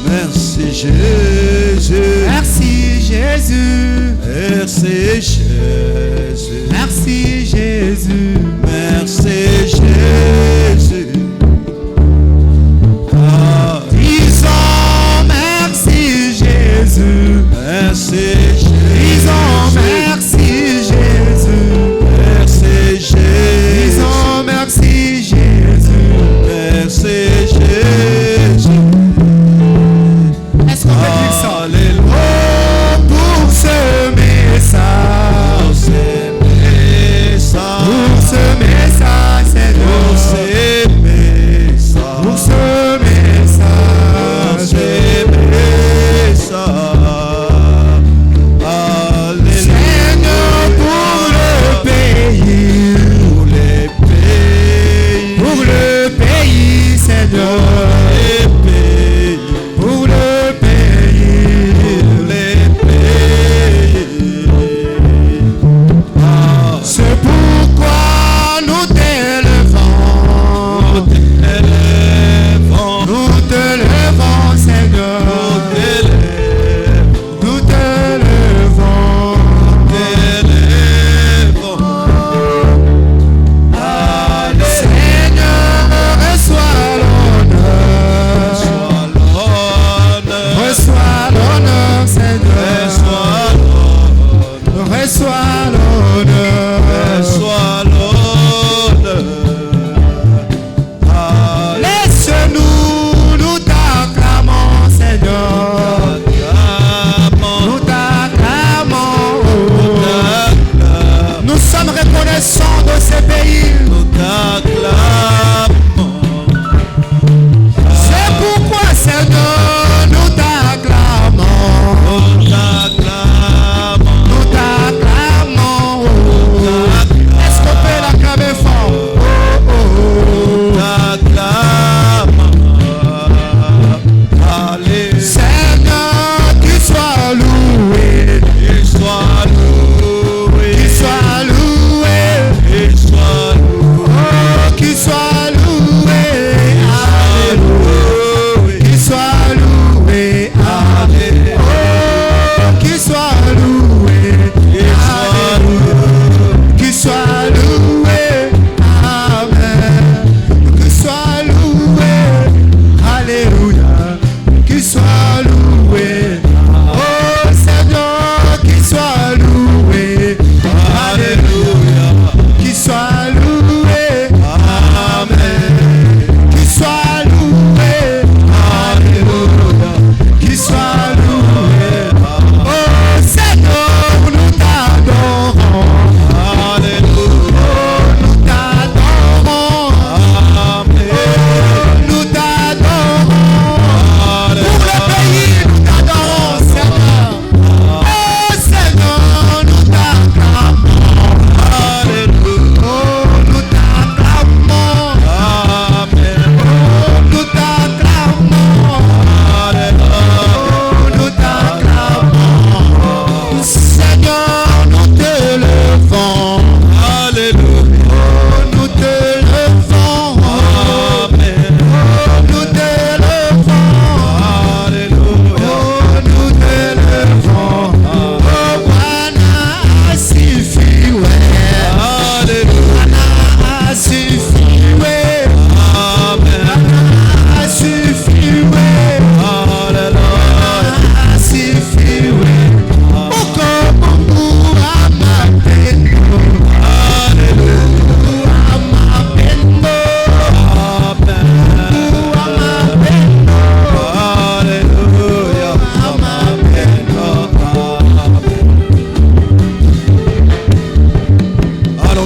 Merci Jésus. Merci Jésus. Merci Jésus. Merci Jésus. Merci Jésus. Ah, Disons merci Jésus. merci Disons Jésus. merci Jésus. Merci Jésus. Disons merci Jésus. Merci Jésus. Est-ce qu'on peut dire ça? Alléluia. Oh, pour ce message. Ce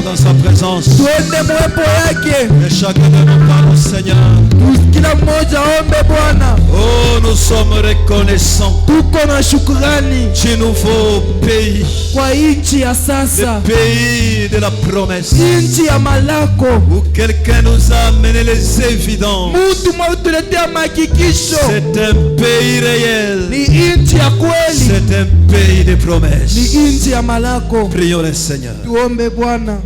dans sa présence. tuende mwepo yake. Et chacun de nous parle au Seigneur. Kila mmoja ombe Bwana. Oh, nous sommes reconnaissants Tuko na shukrani du nouveau pays, kwa nchi ya sasa, le pays de la promesse, nchi ya malako. où quelqu'un nous a amené les évidences. Mtu mwetuletea mahakikisho. C'est un pays réel. Ni nchi ya kweli. C'est un pays de promesses. Ni nchi ya malako. Prions le Seigneur. Tuombe Bwana.